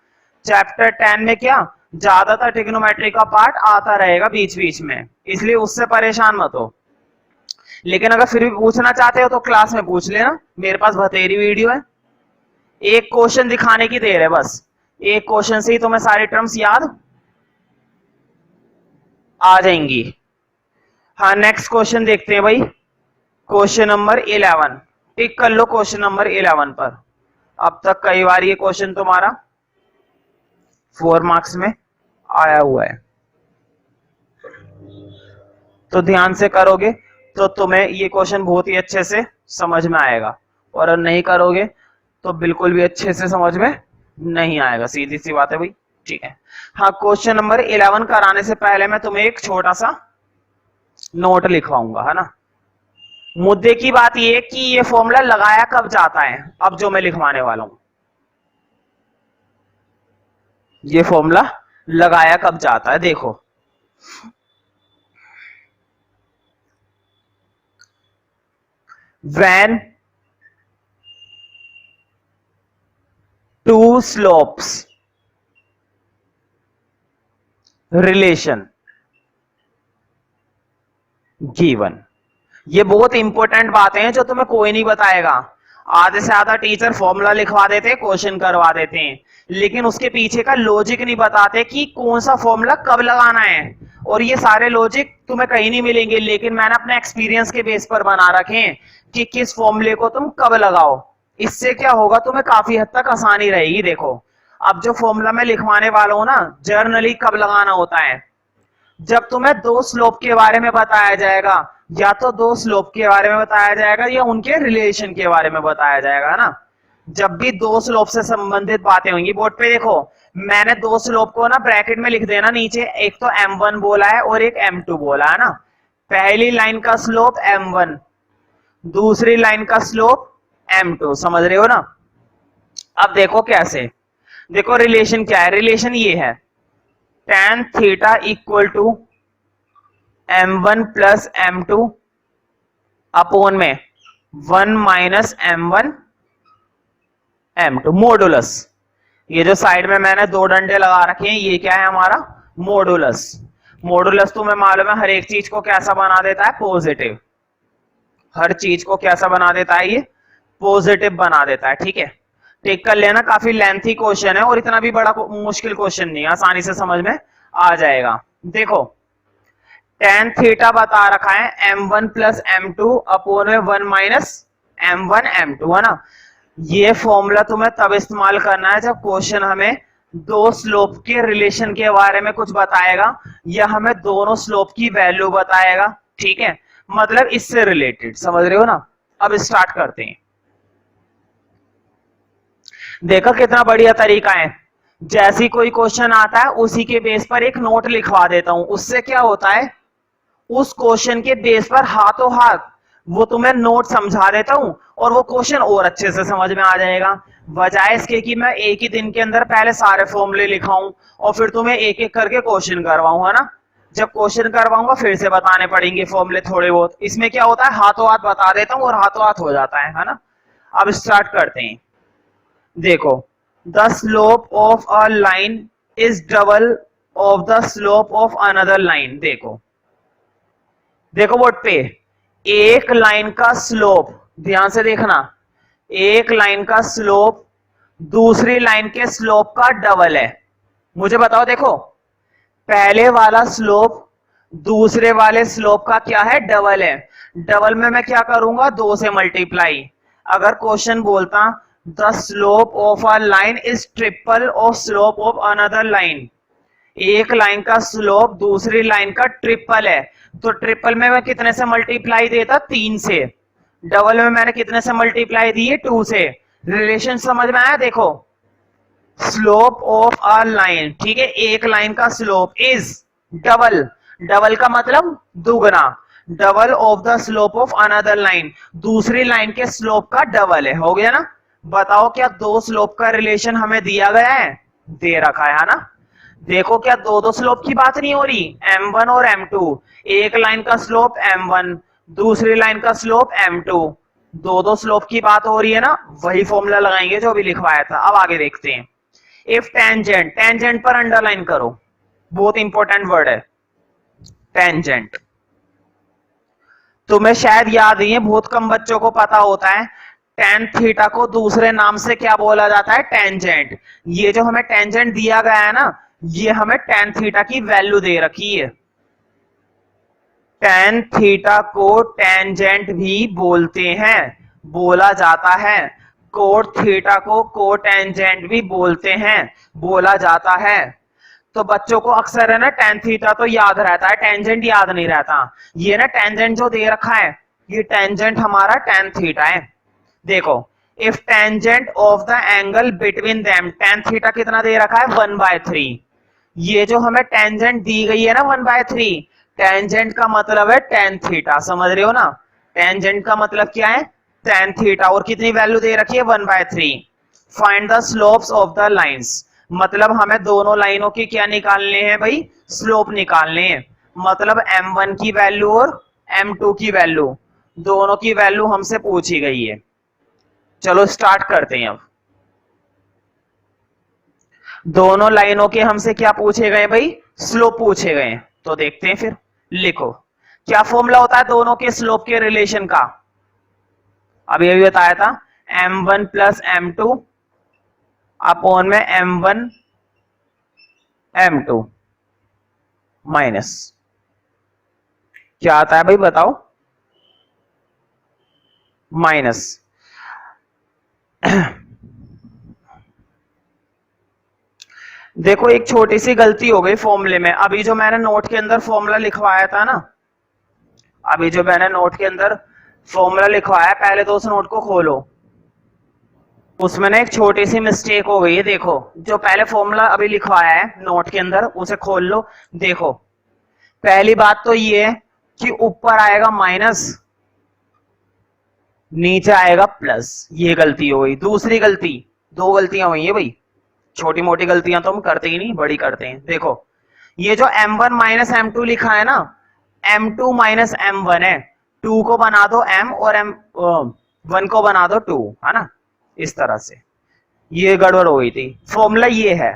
चैप्टर 10 में क्या ज्यादातर ट्रिग्नोमेट्री का पार्ट आता रहेगा बीच बीच में, इसलिए उससे परेशान मत हो। लेकिन अगर फिर भी पूछना चाहते हो तो क्लास में पूछ लेना, मेरे पास बतेरी वीडियो है। एक क्वेश्चन दिखाने की देर है बस, एक क्वेश्चन से ही तुम्हें सारी टर्म्स याद आ जाएंगी। हाँ नेक्स्ट क्वेश्चन देखते हैं भाई, क्वेश्चन नंबर 11, टिक कर लो क्वेश्चन नंबर 11 पर। अब तक कई बार ये क्वेश्चन तुम्हारा 4 मार्क्स में आया हुआ है, तो ध्यान से करोगे तो तुम्हें ये क्वेश्चन बहुत ही अच्छे से समझ में आएगा, और अगर नहीं करोगे तो बिल्कुल भी अच्छे से समझ में नहीं आएगा, सीधी सी बात है भाई, ठीक है। हाँ क्वेश्चन नंबर 11 कराने से पहले मैं तुम्हें एक छोटा सा नोट लिखवाऊंगा, है ना। मुद्दे की बात ये कि ये फॉर्मूला लगाया कब जाता है, अब जो मैं लिखवाने वाला हूं, ये फॉर्मूला लगाया कब जाता है। देखो when two slopes relation given. ये बहुत इंपॉर्टेंट बातें हैं जो तुम्हें कोई नहीं बताएगा। आधे से आधा टीचर फॉर्मूला लिखवा देते हैं, क्वेश्चन करवा देते हैं, लेकिन उसके पीछे का लॉजिक नहीं बताते कि कौन सा फॉर्मूला कब लगाना है। और ये सारे लॉजिक तुम्हें कहीं नहीं मिलेंगे, लेकिन मैंने अपने एक्सपीरियंस के बेस पर बना रखे हैं कि किस फॉर्मूले को तुम कब लगाओ। इससे क्या होगा, तुम्हें काफी हद तक आसानी रहेगी। देखो, अब जो फॉर्मूला मैं लिखवाने वाला हूं ना, जर्नली कब लगाना होता है, जब तुम्हें दो स्लोप के बारे में बताया जाएगा, या तो दो स्लोप के बारे में बताया जाएगा या उनके रिलेशन के बारे में बताया जाएगा ना। जब भी दो स्लोप से संबंधित बातें होंगी, बोर्ड पे देखो मैंने दो स्लोप को ना ब्रैकेट में लिख देना नीचे, एक तो m1 बोला है और एक m2 बोला है ना। पहली लाइन का स्लोप m1, दूसरी लाइन का स्लोप m2, समझ रहे हो ना। अब देखो कैसे, देखो रिलेशन क्या है, रिलेशन ये है tan theta equal to m1 plus m2 upon में 1 माइनस m1 m2 मॉडुलस। ये जो साइड में मैंने दो डंडे लगा रखे हैं, ये क्या है हमारा मॉडुलस। मॉडुलस तुम्हें मालूम है हर एक चीज को कैसा बना देता है, पॉजिटिव। हर चीज को कैसा बना देता है, ये पॉजिटिव बना देता है। ठीक है, टेक कर लेना, काफी लेंथी क्वेश्चन है और इतना भी बड़ा मुश्किल क्वेश्चन नहीं है, आसानी से समझ में आ जाएगा। देखो tan थीटा बता रखा है m1 प्लस m2 अपॉन में 1 माइनस m1 m2 है ना। ये फॉर्मूला तुम्हें तब इस्तेमाल करना है जब क्वेश्चन हमें दो स्लोप के रिलेशन के बारे में कुछ बताएगा या हमें दोनों स्लोप की वैल्यू बताएगा। ठीक है, मतलब इससे रिलेटेड, समझ रहे हो ना। अब स्टार्ट करते हैं। देखो कितना बढ़िया तरीका है, जैसी कोई क्वेश्चन आता है उसी के बेस पर एक नोट लिखवा देता हूं। उससे क्या होता है, उस क्वेश्चन के बेस पर हाथों हाथ वो तुम्हें नोट समझा देता हूं और वो क्वेश्चन और अच्छे से समझ में आ जाएगा, बजाय इसके कि मैं एक ही दिन के अंदर पहले सारे फॉर्मूले लिखाऊं और फिर तुम्हें एक एक करके क्वेश्चन करवाऊं, है ना। जब क्वेश्चन करवाऊंगा फिर से बताने पड़ेंगे फॉर्मूले थोड़े बहुत। इसमें क्या होता है, हाथों हाथ बता देता हूं और हाथों हाथ हो जाता है ना। अब स्टार्ट करते हैं। देखो, the slope of a line is double of the slope of another line. देखो देखो बोर्ड पे, एक लाइन का स्लोप, ध्यान से देखना, एक लाइन का स्लोप दूसरी लाइन के स्लोप का डबल है। मुझे बताओ, देखो पहले वाला स्लोप दूसरे वाले स्लोप का क्या है, डबल है। डबल में मैं क्या करूंगा, 2 से मल्टीप्लाई। अगर क्वेश्चन बोलता the slope of a line is triple of slope of another line, एक लाइन का स्लोप दूसरी लाइन का ट्रिपल है, तो ट्रिपल में मैं कितने से मल्टीप्लाई देता, 3 से। डबल में मैंने कितने से मल्टीप्लाई दिए, 2 से। रिलेशन समझ में आया। देखो स्लोप ऑफ अ लाइन, ठीक है, एक लाइन का स्लोप इज डबल, डबल का मतलब दुगना, double of the slope of another line, दूसरी लाइन के स्लोप का डबल है। हो गया ना। बताओ क्या दो स्लोप का रिलेशन हमें दिया गया है, दे रखा है ना। देखो क्या दो दो स्लोप की बात नहीं हो रही, m1 और m2, एक लाइन का स्लोप m1 दूसरी लाइन का स्लोप m2, दो दो स्लोप की बात हो रही है ना। वही फॉर्मूला लगाएंगे जो अभी लिखवाया था। अब आगे देखते हैं। इफ टेंजेंट, टेंजेंट पर अंडरलाइन करो, बहुत इंपॉर्टेंट वर्ड है टेंजेंट। तुम्हें शायद याद नहीं है, बहुत कम बच्चों को पता होता है tan थीटा को दूसरे नाम से क्या बोला जाता है, टेंजेंट। ये जो हमें टेंजेंट दिया गया है ना, ये हमें tan थीटा की वैल्यू दे रखी है। tan थीटा को टेंजेंट भी बोलते हैं, बोला जाता है। कोट थीटा को कोटेंजेंट भी बोलते हैं, बोला जाता है। तो बच्चों को अक्सर है ना tan थीटा तो याद रहता है, टेंजेंट याद नहीं रहता। ये ना टेंजेंट जो दे रखा है, ये टेंजेंट हमारा tan थीटा है। देखो if tangent of the angle between them, tan theta कितना दे रखा है, 1/3। ये जो हमें टेंजेंट दी गई है ना 1/3, टेंजेंट का मतलब है tan थीटा, समझ रहे हो ना। टेंजेंट का मतलब क्या है, tan थीटा, और कितनी वैल्यू दे रखी है, 1/3। Find the slopes of the lines, मतलब हमें दोनों लाइनों की क्या निकालने हैं भाई, स्लोप निकालने हैं। मतलब m1 की वैल्यू और m2 की वैल्यू, दोनों की वैल्यू हमसे पूछी गई है। चलो स्टार्ट करते हैं अब। दोनों लाइनों के हमसे क्या पूछे गए भाई, स्लोप पूछे गए। तो देखते हैं फिर, लिखो क्या फॉर्मूला होता है दोनों के स्लोप के रिलेशन का। अभी अभी बताया था, m1 प्लस m2 अपॉन में m1 m2 माइनस क्या आता है भाई बताओ, माइनस देखो एक छोटी सी गलती हो गई फॉर्मूले में। अभी जो मैंने नोट के अंदर फॉर्मूला लिखवाया था ना, अभी जो मैंने नोट के अंदर फॉर्मूला लिखवाया, पहले तो उस नोट को खोलो। उसमें ना एक छोटी सी मिस्टेक हो गई है। देखो जो पहले फॉर्मूला अभी लिखवाया है नोट के अंदर, उसे खोल लो। देखो पहली बात तो ये है कि ऊपर आएगा माइनस, नीचे आएगा प्लस, ये गलती हो गई। दूसरी गलती, दो गलतियां हुई है भाई, छोटी मोटी गलतियां तो हम करते ही नहीं, बड़ी करते हैं। देखो ये जो m1 माइनस m2 लिखा है ना, m2 माइनस m1 है, 2 को बना दो m और m1 को बना दो 2, है ना, इस तरह से। ये गड़बड़ हो गई थी, फॉर्मूला ये है।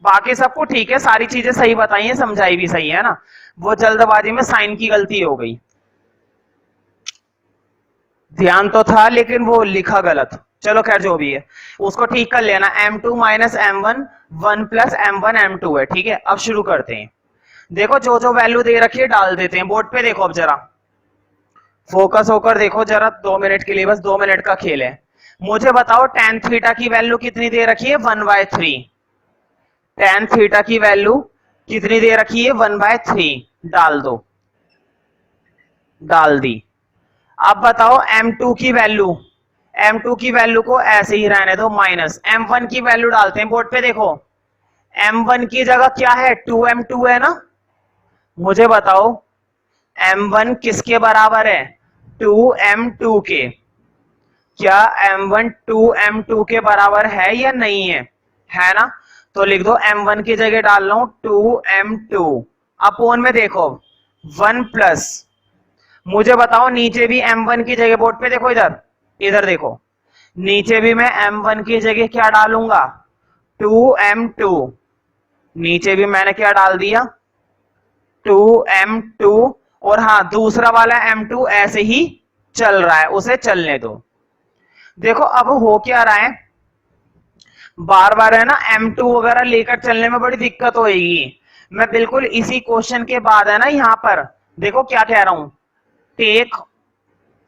बाकी सबको ठीक है, सारी चीजें सही बताई है, समझाई भी सही है ना, वो जल्दबाजी में साइन की गलती हो गई। ध्यान तो था लेकिन वो लिखा गलत। चलो खैर जो भी है उसको ठीक कर लेना। m2 minus m1 1 plus m1 m2 है, ठीक है। अब शुरू करते हैं। देखो जो जो वैल्यू दे रखी है डाल देते हैं बोर्ड पे। देखो अब जरा फोकस होकर देखो जरा, 2 मिनट के लिए, बस 2 मिनट का खेल है। मुझे बताओ tan थीटा की वैल्यू कितनी दे रखी है, 1/3। tan थीटा की वैल्यू कितनी दे रखी है, 1/3। डाल दो, डाल दी। अब बताओ m2 की वैल्यू, m2 की वैल्यू को ऐसे ही रहने दो माइनस, m1 की वैल्यू डालते हैं बोर्ड पे। देखो m1 की जगह क्या है, 2m2 है ना। मुझे बताओ m1 किसके बराबर है, 2m2 के। क्या m1 2m2 के बराबर है या नहीं है ना। तो लिख दो m1 की जगह डाल रहा हूं 2m2 अपॉन में देखो 1 प्लस, मुझे बताओ नीचे भी m1 की जगह, बोर्ड पे देखो, इधर इधर देखो, नीचे भी मैं m1 की जगह क्या डालूंगा, 2m2। नीचे भी मैंने क्या डाल दिया, 2m2। और हाँ दूसरा वाला m2 ऐसे ही चल रहा है, उसे चलने दो। देखो अब हो क्या रहा है, बार बार है ना m2 वगैरह लेकर चलने में बड़ी दिक्कत होगी। मैं बिल्कुल इसी क्वेश्चन के बाद है ना यहाँ पर देखो क्या कह रहा हूं, take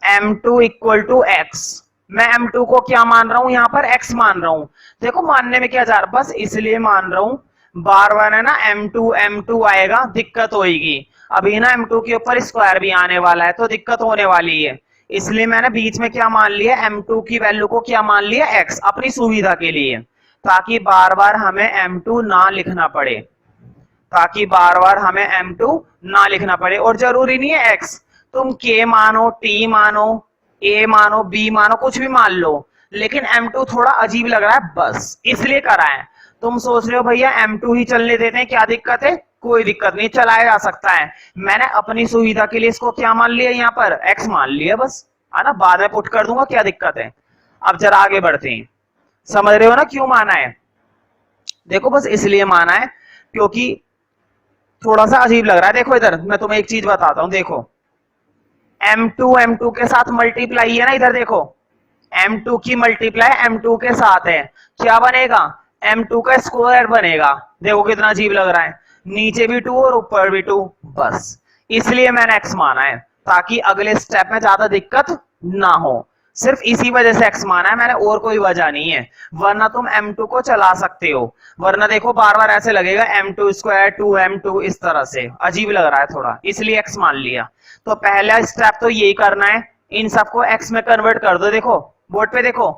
m2 equal to x। मैं m2 को क्या मान रहा हूं यहाँ पर, x मान रहा हूं। देखो मानने में क्या जा रहा, बस इसलिए मान रहा हूं, बार बार है ना m2 आएगा, दिक्कत होगी। अभी ना m2 के ऊपर स्क्वायर भी आने वाला है तो दिक्कत होने वाली है। इसलिए मैंने बीच में क्या मान लिया, m2 की वैल्यू को क्या मान लिया, x, अपनी सुविधा के लिए, ताकि बार बार हमें m2 ना लिखना पड़े, ताकि बार बार हमें m2 ना लिखना पड़े। और जरूरी नहीं है x, तुम k मानो, t मानो, a मानो, b मानो, कुछ भी मान लो, लेकिन m2 थोड़ा अजीब लग रहा है, बस इसलिए करा है। तुम सोच रहे हो भैया m2 ही चलने देते हैं, क्या दिक्कत है, कोई दिक्कत नहीं, चलाया जा सकता है। मैंने अपनी सुविधा के लिए इसको क्या मान लिया, यहाँ पर x मान लिया, बस, है ना, बाद में पुट कर दूंगा, क्या दिक्कत है। अब जरा आगे बढ़ते हैं, समझ रहे हो ना क्यों माना है। देखो बस इसलिए माना है क्योंकि थोड़ा सा अजीब लग रहा है। देखो इधर मैं तुम्हें एक चीज बताता हूं, देखो m2 के साथ मल्टीप्लाई है ना, इधर देखो m2 की मल्टीप्लाई m2 के साथ है, क्या बनेगा, m2 का स्क्वायर बनेगा। देखो कितना अजीब लग रहा है, नीचे भी 2 और ऊपर भी 2, बस इसलिए मैंने x माना है, ताकि अगले स्टेप में ज्यादा दिक्कत ना हो। सिर्फ इसी वजह से x माना है मैंने, और कोई वजह नहीं है। वरना तुम m2 को चला सकते हो, वरना देखो बार बार ऐसे लगेगा m2 स्क्वायर 2m2, इस तरह से अजीब लग रहा है थोड़ा, इसलिए x मान लिया। तो पहला स्टेप तो यही करना है, इन सबको x में कन्वर्ट कर दो। देखो बोर्ड पे देखो,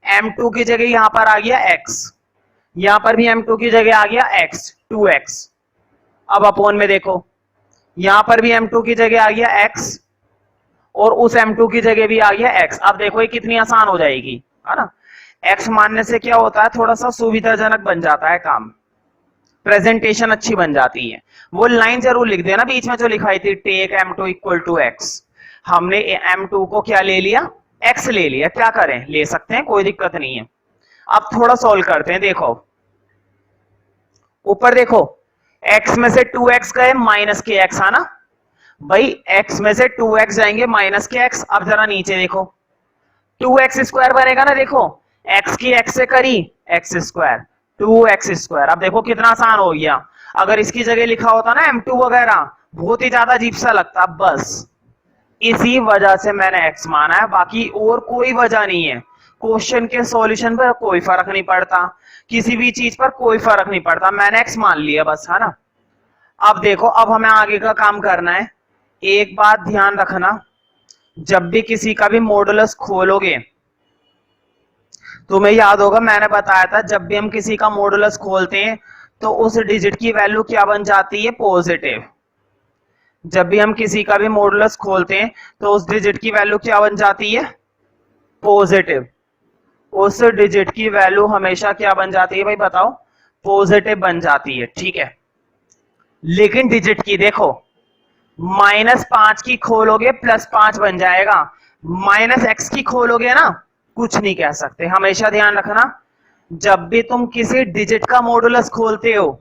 m2 की जगह यहां पर आ गया x, यहां पर भी m2 की जगह आ गया x, 2x। अब अपॉन में देखो, यहां पर भी m2 की जगह आ गया x और उस m2 की जगह भी आ गया x। अब देखो ये कितनी आसान हो जाएगी, है ना। x मानने से क्या होता है, थोड़ा सा सुविधाजनक बन जाता है काम, प्रेजेंटेशन अच्छी बन जाती है। वो लाइन जरूर लिख देना बीच में जो लिखाई थी, take m2 equal to x। हमने m2 को क्या ले लिया, x ले लिया, क्या करें, ले सकते हैं, कोई दिक्कत नहीं है। अब थोड़ा सोल्व करते हैं। देखो ऊपर देखो, x में से 2x गए माइनस के x, है ना भाई, x में से 2x जाएंगे माइनस के x। अब जरा नीचे देखो, 2x स्क्वायर बनेगा ना, देखो x की x से करी x स्क्वायर, 2x स्क्वायर। अब देखो कितना आसान हो गया। अगर इसकी जगह लिखा होता ना m2 वगैरह, बहुत ही ज्यादा अजीब सा लगता। बस इसी वजह से मैंने x माना है, बाकी और कोई वजह नहीं है। क्वेश्चन के सॉल्यूशन पर कोई फर्क नहीं पड़ता, किसी भी चीज पर कोई फर्क नहीं पड़ता, मैंने x मान लिया बस, है ना। अब देखो, अब हमें आगे का काम करना है। एक बात ध्यान रखना, जब भी किसी का भी मॉडुलस खोलोगे, तुम्हें याद होगा मैंने बताया था, जब भी हम किसी का मॉडुलस खोलते हैं तो उस डिजिट की वैल्यू क्या बन जाती है, पॉजिटिव। जब भी हम किसी का भी मॉडुलस खोलते हैं तो उस डिजिट की वैल्यू क्या बन जाती है, पॉजिटिव। उस डिजिट की वैल्यू हमेशा क्या बन जाती है भाई, बताओ, पॉजिटिव बन जाती है, ठीक है। लेकिन डिजिट की देखो, -5 की खोलोगे +5 बन जाएगा, -x की खोलोगे ना, कुछ नहीं कह सकते। हमेशा ध्यान रखना, जब भी तुम किसी डिजिट का मॉडुलस खोलते हो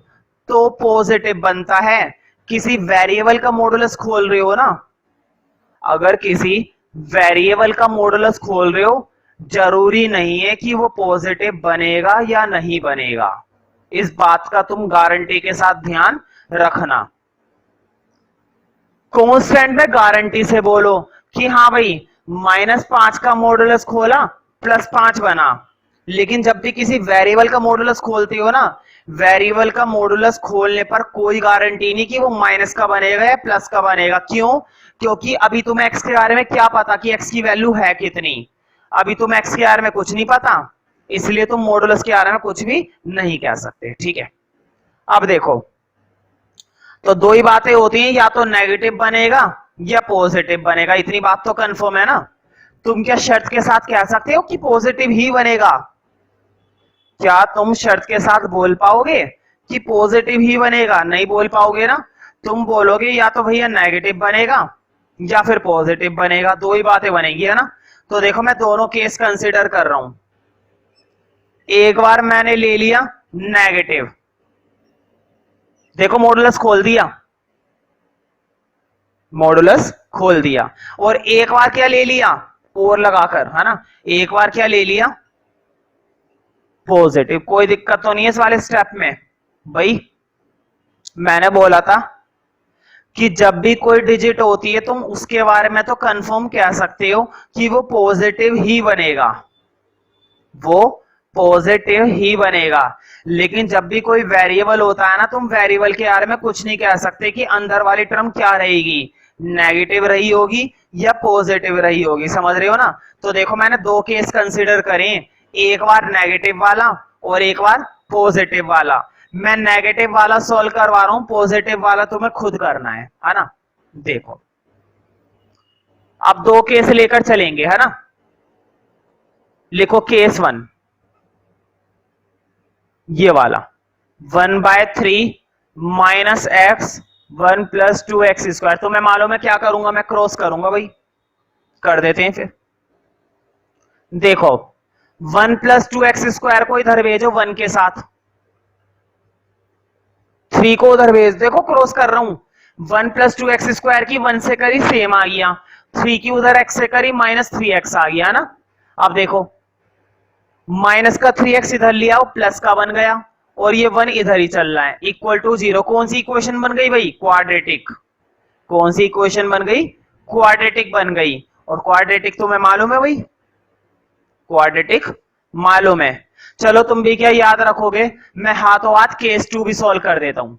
तो पॉजिटिव बनता है। किसी वेरिएबल का मॉडुलस खोल रहे हो ना, अगर किसी वेरिएबल का मॉडुलस खोल रहे हो, जरूरी नहीं है कि वो पॉजिटिव बनेगा या नहीं बनेगा। इस बात का तुम गारंटी के साथ ध्यान रखना। कांस्टेंट में गारंटी से बोलो कि हाँ भाई, -5 का मॉडुलस खोला +5 बना। लेकिन जब भी किसी वेरिएबल का मॉडुलस खोलते हो ना, वेरिएबल का मॉडुलस खोलने पर कोई गारंटी नहीं कि वो माइनस का बनेगा या प्लस का बनेगा। क्यों? क्योंकि अभी तुम्हें x के बारे में क्या पता कि x की वैल्यू है कितनी। अभी तुम्हें x के बारे में कुछ नहीं पता, इसलिए तुम मॉडुलस के बारे में कुछ भी नहीं कह सकते, ठीक है। अब देखो, तो दो ही बातें होती हैं, या तो नेगेटिव बनेगा या पॉजिटिव बनेगा। इतनी बात तो कंफर्म है ना। तुम क्या शर्त के साथ कह सकते हो कि पॉजिटिव ही बनेगा? क्या तुम शर्त के साथ बोल पाओगे कि पॉजिटिव ही बनेगा? नहीं बोल पाओगे ना। तुम बोलोगे या तो भैया नेगेटिव बनेगा या फिर पॉजिटिव बनेगा, दो ही बातें बनेगी, है ना। तो देखो, मैं दोनों केस कंसीडर कर रहा हूं। एक बार मैंने ले लिया नेगेटिव, देखो मॉडुलस खोल दिया, मॉडुलस खोल दिया। और एक बार क्या ले लिया, और लगाकर, है ना, एक बार क्या ले लिया, पॉजिटिव। कोई दिक्कत तो नहीं है इस वाले स्टेप में भाई। मैंने बोला था कि जब भी कोई डिजिट होती है तुम उसके बारे में तो कंफर्म कह सकते हो कि वो पॉजिटिव ही बनेगा, वो पॉजिटिव ही बनेगा। लेकिन जब भी कोई वेरिएबल होता है ना, तुम वेरिएबल के बारे में कुछ नहीं कह सकते कि अंदर वाली टर्म क्या रहेगी, नेगेटिव रही होगी या पॉजिटिव रही होगी। समझ रहे हो ना। तो देखो, मैंने दो केस कंसीडर करें, एक बार नेगेटिव वाला और एक बार पॉजिटिव वाला। मैं नेगेटिव वाला सॉल्व करवा रहा हूं, पॉजिटिव वाला तुम्हें खुद करना है ना। देखो, अब दो केस लेकर चलेंगे, है ना। लिखो केस 1, ये वाला 1/3 माइनस एक्स 1 + 2x²। तो मैं मालूम है क्या करूंगा, मैं क्रॉस करूंगा भाई, कर देते हैं फिर। देखो, 1 + 2x² को इधर भेजो 1 के साथ, 3 को उधर भेज, देखो क्रॉस कर रहा हूं। 1 + 2x² की 1 से करी सेम आ गया, 3 की उधर x से करी -3x आ गया ना। अब देखो, माइनस का 3x इधर लिया, प्लस का बन गया, और ये 1 इधर ही चल रहा है, इक्वल टू 0। कौन सी इक्वेशन बन गई भाई, क्वाड्रेटिक। कौन सी इक्वेशन बन गई, क्वाड्रेटिक बन गई। और क्वाड्रेटिक तुम्हें मालूम है भाई, क्वाड्रेटिक मालूम है। चलो, तुम भी क्या याद रखोगे, मैं हाथों हाथ केस 2 भी सॉल्व कर देता हूं,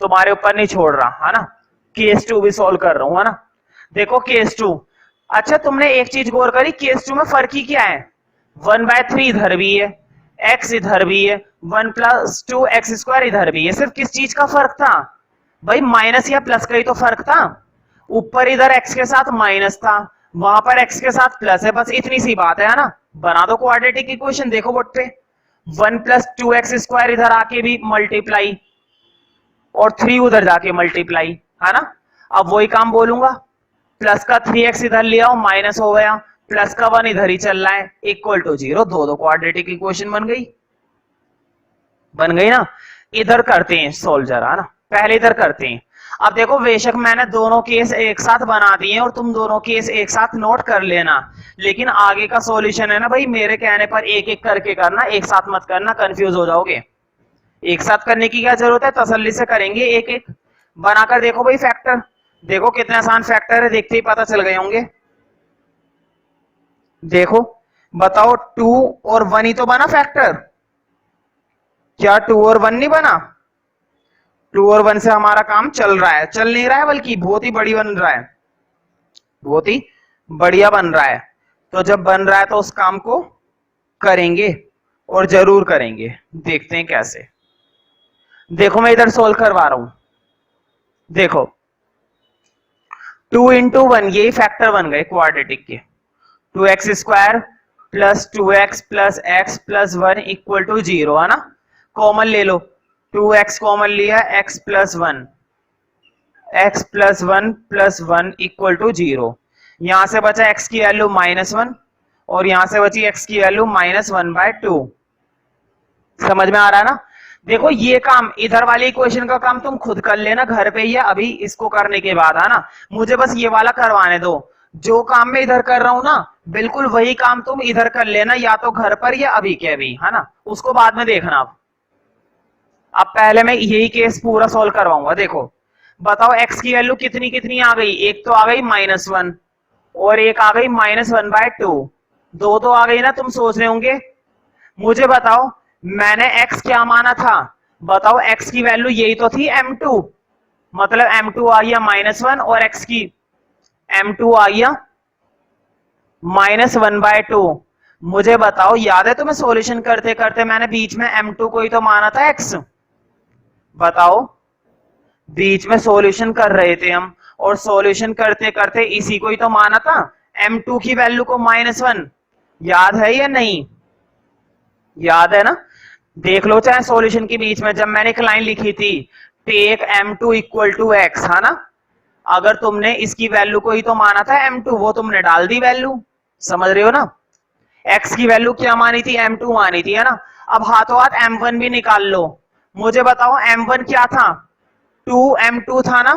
तुम्हारे ऊपर नहीं छोड़ रहा, है ना। केस 2 भी सॉल्व कर रहा हूं, है ना। देखो केस 2, अच्छा तुमने एक चीज गौर करी, केस 2 में फर्क ही क्या है, 1/3 इधर भी है, x इधर भी है, 1 + 2x² इधर भी है। सिर्फ किस चीज का फर्क था भाई, माइनस या प्लस का ही तो फर्क था। ऊपर इधर x के साथ माइनस था, वहां पर x के साथ प्लस है, बस इतनी सी बात है ना। बना दो क्वाड्रेटिक इक्वेशन। देखो बोर्ड पे, 1 + 2x² इधर आके भी मल्टीप्लाई, और 3 उधर जाके मल्टीप्लाई, है ना। अब वही काम बोलूंगा, प्लस का 3x इधर लिया और माइनस हो गया, प्लस का 1 इधर ही चल रहा है, इक्वल टू 0। दो क्वाड्रेटिक इक्वेशन बन गई, बन गई ना। इधर करते हैं सोल्व जरा, है ना, पहले इधर करते हैं। अब देखो बेशक मैंने दोनों केस एक साथ बना दिए और तुम दोनों केस एक साथ नोट कर लेना, लेकिन आगे का सॉल्यूशन है ना भाई, मेरे कहने पर एक एक करके करना, एक साथ मत करना, कंफ्यूज हो जाओगे। एक साथ करने की क्या जरूरत है, तसल्ली से करेंगे, एक एक बनाकर देखो भाई फैक्टर। देखो कितने आसान फैक्टर है, देखते ही पता चल गए होंगे। देखो बताओ 2 और 1 ही तो बना फैक्टर, क्या 2 और 1 नहीं बना? 2 और 1 से हमारा काम चल रहा है, चल नहीं रहा है बल्कि बहुत ही बढ़िया बन रहा है, बहुत ही बढ़िया बन रहा है। तो जब बन रहा है तो उस काम को करेंगे और जरूर करेंगे। देखते हैं कैसे। देखो मैं इधर सोल्व करवा रहा हूं। देखो 2 इंटू 1 ये फैक्टर बन गए क्वाड्रेटिक के। 2x square plus 2x plus x plus 1 equal to 0, है ना। कॉमन ले लो, 2x कॉमन लिया, x plus 1, x plus 1 plus 1 equal to 0। यहां से बचा x की वैल्यू -1 और यहां से बची x की वैल्यू -1/2। समझ में आ रहा है ना। देखो ये काम, इधर वाले इक्वेशन का काम तुम खुद कर लेना घर पे ही, अभी इसको करने के बाद, है ना। मुझे बस ये वाला करवाने दो। जो काम मैं इधर कर रहा हूं ना, बिल्कुल वही काम तुम इधर कर लेना, या तो घर पर या अभी के अभी, है ना, उसको बाद में देखना। अब पहले मैं यही केस पूरा सोल्व करवाऊंगा। देखो बताओ x की वैल्यू कितनी कितनी आ गई, एक तो आ गई -1 और एक आ गई -1/2, दो तो आ गई ना। तुम सोच रहे होंगे मुझे बताओ मैंने x क्या माना था, बताओ x की वैल्यू यही तो थी m2, मतलब m2 आ गया -1 और x की m2 आ गया -1/2। मुझे बताओ याद है तुम्हें सॉल्यूशन करते करते मैंने बीच में m2 को ही तो माना था x। बताओ बीच में सॉल्यूशन कर रहे थे हम और सॉल्यूशन करते करते इसी को ही तो माना था, m2 की वैल्यू को -1। याद है या नहीं? याद है ना। देख लो चाहे सॉल्यूशन के बीच में जब मैंने एक लाइन लिखी थी, take m2 equal to x, है ना। अगर तुमने इसकी वैल्यू को ही तो माना था m2, वो तुमने डाल दी वैल्यू, समझ रहे हो ना। x की वैल्यू क्या मानी थी, m2 मानी थी, है ना। अब हाथों हाथ m1 भी निकाल लो। मुझे बताओ m1 क्या था, 2m2 था ना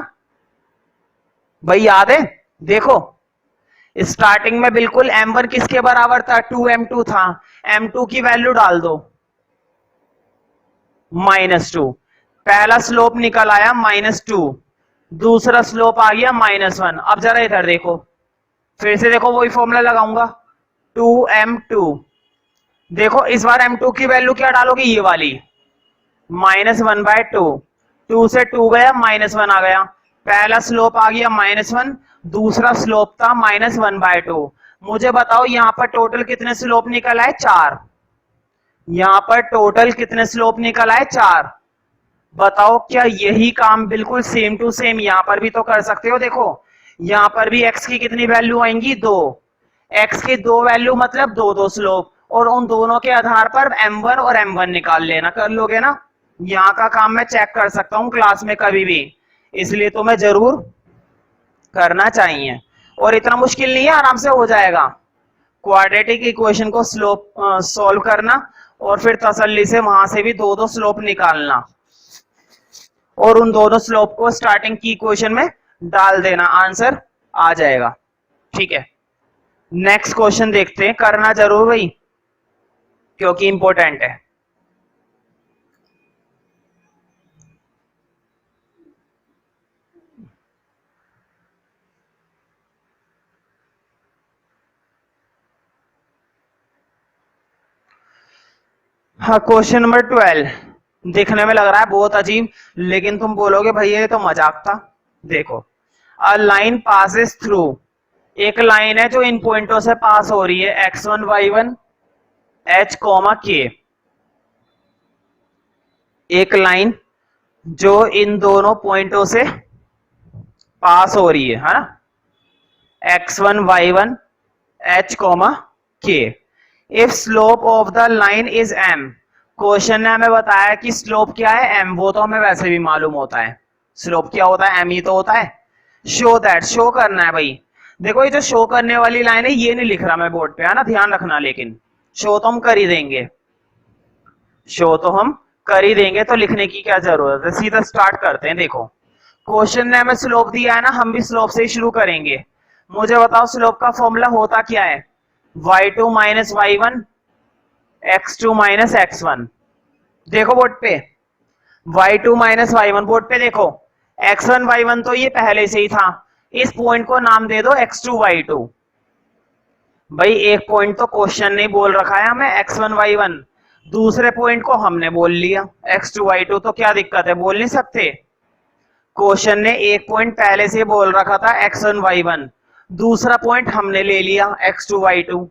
भाई, याद है। देखो स्टार्टिंग में बिल्कुल m1 किसके बराबर था, 2m2 था। m2 की वैल्यू डाल दो -2, पहला स्लोप निकल आया -2, दूसरा स्लोप आ गया -1। अब जरा इधर देखो, फिर से देखो वही फॉर्मूला लगाऊंगा, 2m2। देखो इस बार m2 की वैल्यू क्या डालोगे, ये वाली -1/2, 2 से 2 गया -1 आ गया, पहला स्लोप आ गया -1, दूसरा स्लोप था -1/2। मुझे बताओ यहां पर टोटल कितने स्लोप निकल आए, 4। यहां पर टोटल कितने स्लोप निकल आए, 4। बताओ क्या यही काम बिल्कुल सेम टू सेम यहां पर भी तो कर सकते हो। देखो यहां पर भी x की कितनी वैल्यू आएंगी, 2। x की 2 वैल्यू मतलब 2 स्लोप, और उन दोनों के आधार पर m1 और m1 निकाल लेना। कर लोगे ना। यहाँ का काम मैं चेक कर सकता हूँ क्लास में कभी भी, इसलिए तो मैं जरूर करना चाहिए। और इतना मुश्किल नहीं है, आराम से हो जाएगा। क्वाड्रेटिक इक्वेशन को स्लोप सॉल्व करना और फिर तसल्ली से वहां से भी 2 स्लोप निकालना और उन दोनों स्लोप को स्टार्टिंग की इक्वेशन में डाल देना, आंसर आ जाएगा। ठीक है, नेक्स्ट क्वेश्चन देखते हैं, करना जरूर भाई क्योंकि इंपॉर्टेंट है। हाँ, क्वेश्चन नंबर 12 दिखने में लग रहा है बहुत अजीब, लेकिन तुम बोलोगे भैया ये तो मजाक था। देखो, अ लाइन पासेस थ्रू, एक लाइन है जो इन पॉइंटों से पास हो रही है, x1 y1 h k। एक लाइन जो इन दोनों पॉइंटों से पास हो रही है ना, x1 y1 h k। If slope of the line is m, question ने हमें बताया कि स्लोप क्या है, m। वो तो हमें वैसे भी मालूम होता है, स्लोप क्या होता है, m ही तो होता है। शो दैट, शो करना है भाई। देखो ये जो शो करने वाली लाइन है ये नहीं लिख रहा मैं बोर्ड पे, है ना, ध्यान रखना। लेकिन शो तो हम कर ही देंगे, शो तो हम कर ही देंगे तो लिखने की क्या जरूरत है, सीधा स्टार्ट करते हैं। देखो क्वेश्चन ने हमें स्लोप दिया है ना, हम भी स्लोप से ही शुरू करेंगे। मुझे बताओ स्लोप का फॉर्मूला होता क्या है, y2 minus y1 x2 minus x1। देखो बोर्ड पे y2 माइनस y1, बोर्ड पे देखो x1 y1 तो ये पहले से ही था, इस पॉइंट को नाम दे दो x2 y2। भाई एक पॉइंट तो क्वेश्चन ने बोल रखा है हमें x1 y1, दूसरे पॉइंट को हमने बोल लिया x2 y2, तो क्या दिक्कत है, बोल नहीं सकते। क्वेश्चन ने एक पॉइंट पहले से बोल रखा था x1 y1, दूसरा पॉइंट हमने ले लिया x2 y2,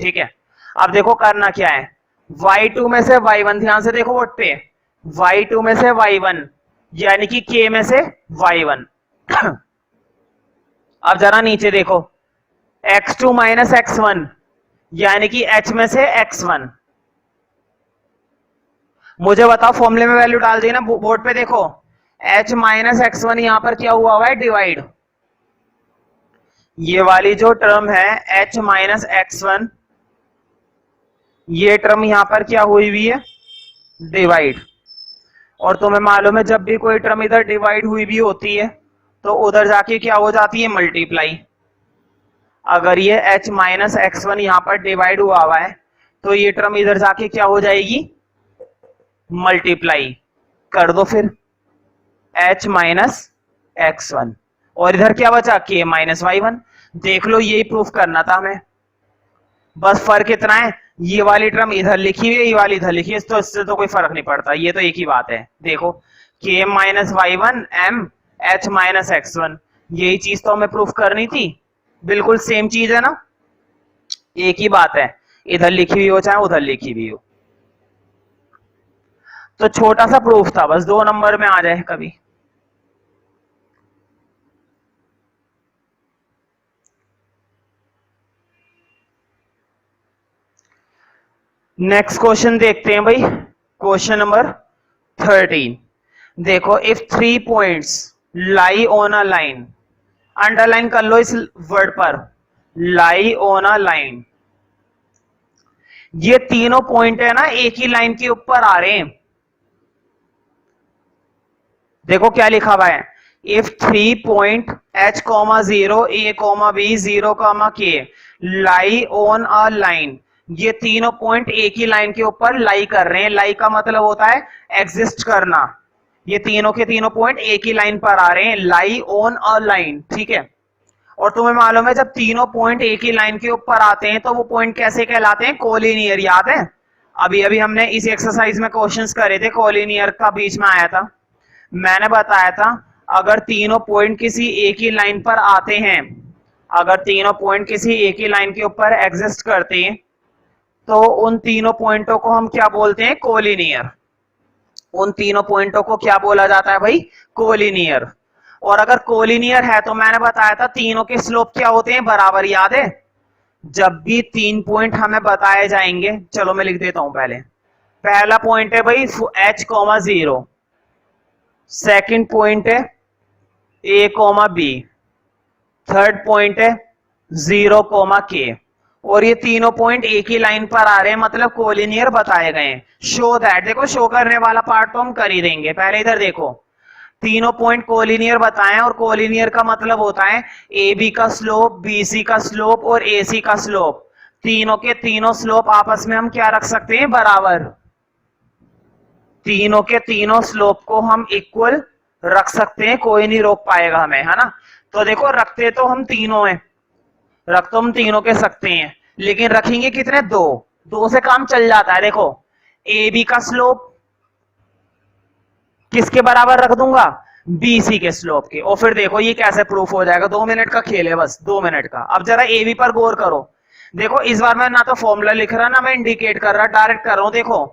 ठीक है। अब देखो करना क्या है, y2 में से y1, ध्यान से देखो बोर्ड पे, y2 में से y1 यानी कि k में से y1। अब जरा नीचे देखो x2 माइनस x1 यानी कि h में से x1। मुझे बताओ फॉर्मूले में वैल्यू डाल दी ना, बोर्ड पे देखो h माइनस x1 यहां पर क्या हुआ हुआ है, डिवाइड। ये वाली जो टर्म है h माइनस x1, ये टर्म यहां पर क्या हुई हुई है, डिवाइड। और तुम्हें मालूम है जब भी कोई टर्म इधर डिवाइड हुई भी होती है तो उधर जाके क्या हो जाती है, मल्टीप्लाई। अगर ये h माइनस x1 यहां पर डिवाइड हुआ है तो ये टर्म इधर जाके क्या हो जाएगी, मल्टीप्लाई कर दो फिर h माइनस x1, और इधर क्या बचा, k माइनस y1। देख लो यही प्रूफ करना था हमें, बस फर्क इतना है, ये वाली टर्म इधर लिखी हुई है, ये वाली इधर लिखी है, तो इससे तो कोई फर्क नहीं पड़ता, ये तो एक ही बात है। देखो k minus y1 m h minus x1, यही चीज तो हमें प्रूफ करनी थी, बिल्कुल सेम चीज है ना, एक ही बात है, इधर लिखी हुई हो चाहे उधर लिखी हुई हो। तो छोटा सा प्रूफ था, बस 2 नंबर में आ जाए कभी। नेक्स्ट क्वेश्चन देखते हैं भाई, क्वेश्चन नंबर 13। देखो if 3 points lie on a line, underline कर लो इस वर्ड पर, लाई ऑन अ लाइन। ये तीनों पॉइंट है ना एक ही लाइन के ऊपर आ रहे हैं। देखो क्या लिखा हुआ है, if 3 point h, 0 a, b, 0, k lie on a line, ये तीनों पॉइंट एक ही लाइन के ऊपर लाई कर रहे हैं। लाई का मतलब होता है एग्जिस्ट करना, ये तीनों के तीनों पॉइंट एक ही लाइन पर आ रहे हैं, लाई ऑन अ लाइन, ठीक है। और तुम्हें मालूम है जब तीनों पॉइंट एक ही लाइन के ऊपर आते हैं तो वो पॉइंट कैसे कहलाते हैं, कोलिनियर। याद है अभी अभी हमने इस एक्सरसाइज में क्वेश्चंस करे थे, कोलिनियर का बीच में आया था, मैंने बताया था अगर तीनों पॉइंट किसी एक ही लाइन पर आते हैं, अगर तीनों पॉइंट किसी एक ही लाइन के ऊपर एग्जिस्ट करते हैं तो उन तीनों पॉइंटों को हम क्या बोलते हैं, कोलिनियर। उन तीनों पॉइंटों को क्या बोला जाता है भाई, कोलिनियर। और अगर कोलिनियर है तो मैंने बताया था तीनों के स्लोप क्या होते हैं, बराबर। याद है जब भी 3 पॉइंट हमें बताए जाएंगे, चलो मैं लिख देता हूं पहले। पहला पॉइंट है भाई h, 0, सेकंड पॉइंट है a, b, थर्ड पॉइंट है 0, k, और ये तीनों पॉइंट एक ही लाइन पर आ रहे हैं, मतलब कोलिनियर बताए गए हैं। शो दैट, देखो शो करने वाला पार्ट तो हम कर ही देंगे, पहले इधर देखो तीनों पॉइंट कोलिनियर बताएं, और कोलिनियर का मतलब होता है ए बी का स्लोप, बी सी का स्लोप और ए सी का स्लोप, तीनों के तीनों स्लोप आपस में हम क्या रख सकते हैं, बराबर। तीनों के तीनों स्लोप को हम इक्वल रख सकते हैं, कोई नहीं रोक पाएगा हमें, है ना। तो देखो रखते तो हम तीनों हैं, रख तो हम तीनों के सकते हैं, लेकिन रखेंगे कितने, 2, 2 से काम चल जाता है। देखो ए बी का स्लोप किसके बराबर रख दूंगा, बीसी के स्लोप के। और फिर देखो ये कैसे प्रूफ हो जाएगा, 2 मिनट का खेल है बस, 2 मिनट का। अब जरा ए बी पर गौर करो, देखो इस बार मैं ना तो फॉर्मूला लिख रहा ना मैं इंडिकेट कर रहा, डायरेक्ट कर रहा हूं। देखो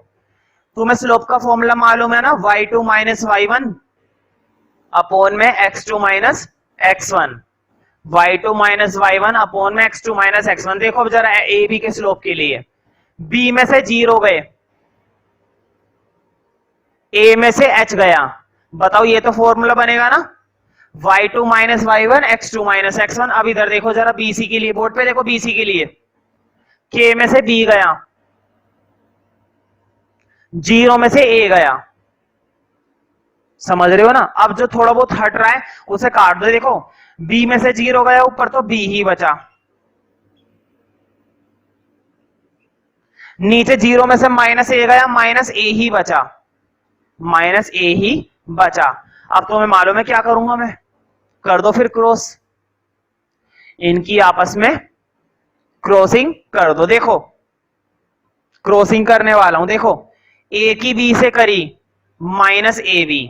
तुम्हें स्लोप का फॉर्मूला मालूम है ना, y2 माइनस y1 अपॉन में x2 minus x1, y2 minus y1 upon में x2 माइनस x1। देखो अब जरा ए बी के स्लोप के लिए, b में से 0 गए, a में से h गया, बताओ ये तो फॉर्मूला बनेगा ना, y2 minus y1 x2 minus x1। अब इधर देखो जरा bc के लिए, बोर्ड पे देखो bc के लिए, k में से b गया, 0 में से a गया, समझ रहे हो ना। अब जो थोड़ा बहुत हट रहा है उसे काट दो। देखो बी में से 0 गया ऊपर, तो बी ही बचा। नीचे 0 में से -a गया, -a ही बचा, -a ही बचा। अब तुम्हें मालूम है क्या करूंगा मैं, कर दो फिर क्रॉस, इनकी आपस में क्रॉसिंग कर दो। देखो क्रॉसिंग करने वाला हूं। देखो a की b से करी -ab,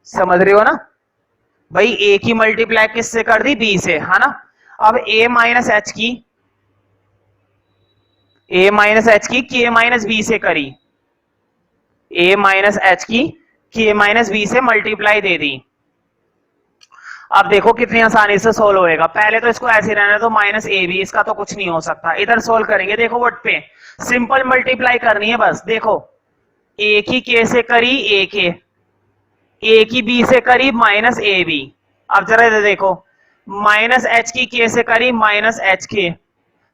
समझ रहे हो ना भाई। a की मल्टीप्लाई किससे कर दी, b से, है ना। अब a माइनस h की k माइनस b से करी, a माइनस h की k माइनस b से मल्टीप्लाई दे दी। अब देखो कितनी आसानी से सोल्व होएगा। पहले तो इसको ऐसे रहने दो -ab, इसका तो कुछ नहीं हो सकता। इधर सोल्व करेंगे। देखो वर्ड पे सिंपल मल्टीप्लाई करनी है बस। देखो a की k से करी a की b से करी -ab। अब जरा इधर देखो, -h की k से करी -hk,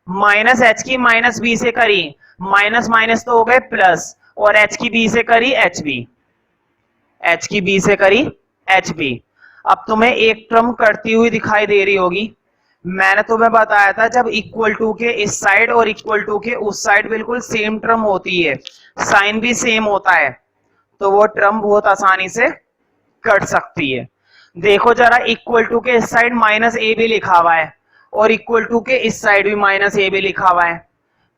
-h की -b से करी माइनस माइनस तो हो गए प्लस, और h की b से करी hb, h की b से करी hb। अब तुम्हें एक टर्म कटती हुई दिखाई दे रही होगी। मैंने तुम्हें बताया था जब इक्वल टू के इस साइड और इक्वल टू के उस साइड बिल्कुल सेम टर्म होती है, साइन भी सेम होता है, तो वो टर्म बहुत आसानी से कट सकती है। देखो जरा इक्वल टू के इस साइड -ab लिखा हुआ है और इक्वल टू के इस साइड भी -ab लिखा हुआ है।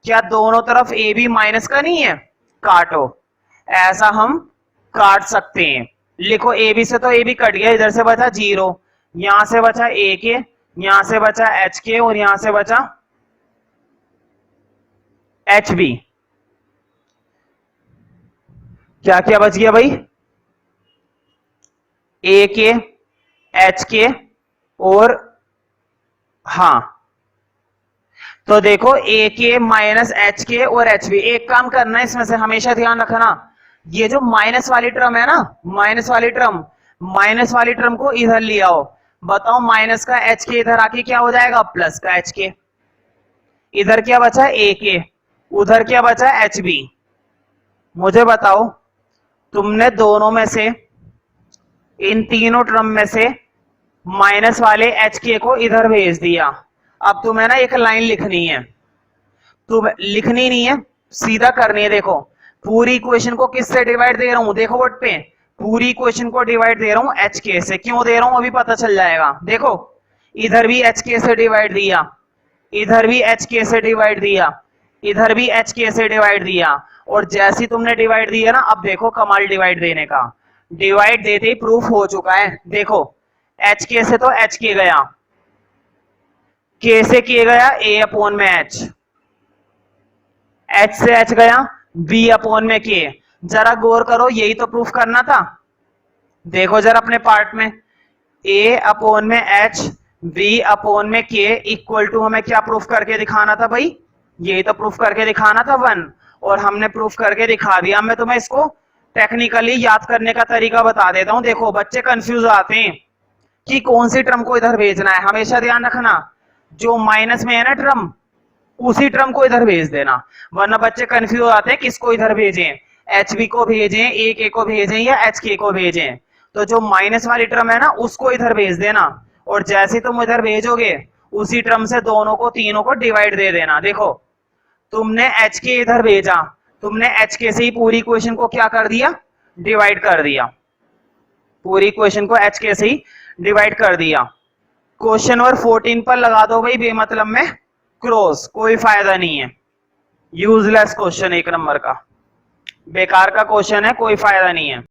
क्या दोनों तरफ ab माइनस का नहीं है, काटो। ऐसा हम काट सकते हैं। लिखो ab से तो ab कट गया, इधर से बचा 0, यहां से बचा ak, यहां से बचा hk और यहां से बचा hb। क्या क्या बच गया भाई, ak, hk और हाँ, तो देखो ak माइनस hk और hb। एक काम करना है इसमें से, हमेशा ध्यान रखना, ये जो माइनस वाली टर्म है ना, माइनस वाली टर्म को इधर ले आओ। बताओ माइनस का hk इधर आके क्या हो जाएगा, प्लस का hk। इधर क्या बचा ak, उधर क्या बचा hb। मुझे बताओ तुमने दोनों में से, इन तीनों टर्म में से माइनस वाले hk को इधर भेज दिया। अब तुम्हें ना एक लाइन लिखनी है, तुम लिखनी नहीं है, सीधा करनी है। देखो पूरी इक्वेशन को किससे डिवाइड दे रहा हूं, देखो वर्ड पे पूरी इक्वेशन को डिवाइड दे रहा हूं hk से। क्यों दे रहा हूं अभी पता चल जाएगा। देखो इधर भी hk से डिवाइड दिया, इधर भी hk से डिवाइड दिया, इधर भी hk से डिवाइड दिया, और जैसी तुमने डिवाइड दिया ना, अब देखो कमाल डिवाइड देने का, डिवाइड देते ही प्रूफ हो चुका है। देखो hk से तो hk गया, k से k गया a अपॉन में h, h से h गया b अपॉन में k। जरा गौर करो, यही तो प्रूफ करना था। देखो जरा अपने पार्ट में, a अपॉन में h b अपॉन में k इक्वल टू हमें क्या प्रूफ करके दिखाना था भाई, यही तो प्रूफ करके दिखाना था 1, और हमने प्रूफ करके दिखा दिया। मैं तुम्हें इसको टेक्निकली याद करने का तरीका बता देता हूं। देखो बच्चे कंफ्यूज आते हैं कि कौन सी टर्म को इधर भेजना है। हमेशा ध्यान रखना जो माइनस में है ना टर्म, उसी टर्म को इधर भेज देना, वरना बच्चे कंफ्यूज आते हैं किसको इधर भेजें, hb को भेजें, ak को भेजें या hk को भेजें। तो जो माइनस वाली टर्म है ना उसको इधर भेज देना, और जैसे तुम इधर भेजोगे उसी टर्म से दोनों को, तीनों को डिवाइड दे देना। देखो तुमने hk इधर भेजा, तुमने hk से ही पूरी इक्वेशन को क्या कर दिया, डिवाइड कर दिया, पूरी इक्वेशन को hk से ही डिवाइड कर दिया। क्वेश्चन नंबर 14 पर लगा दो भाई बेमतलब में क्रॉस, कोई फायदा नहीं है, यूजलेस क्वेश्चन, 1 नंबर का बेकार का क्वेश्चन है, कोई फायदा नहीं है।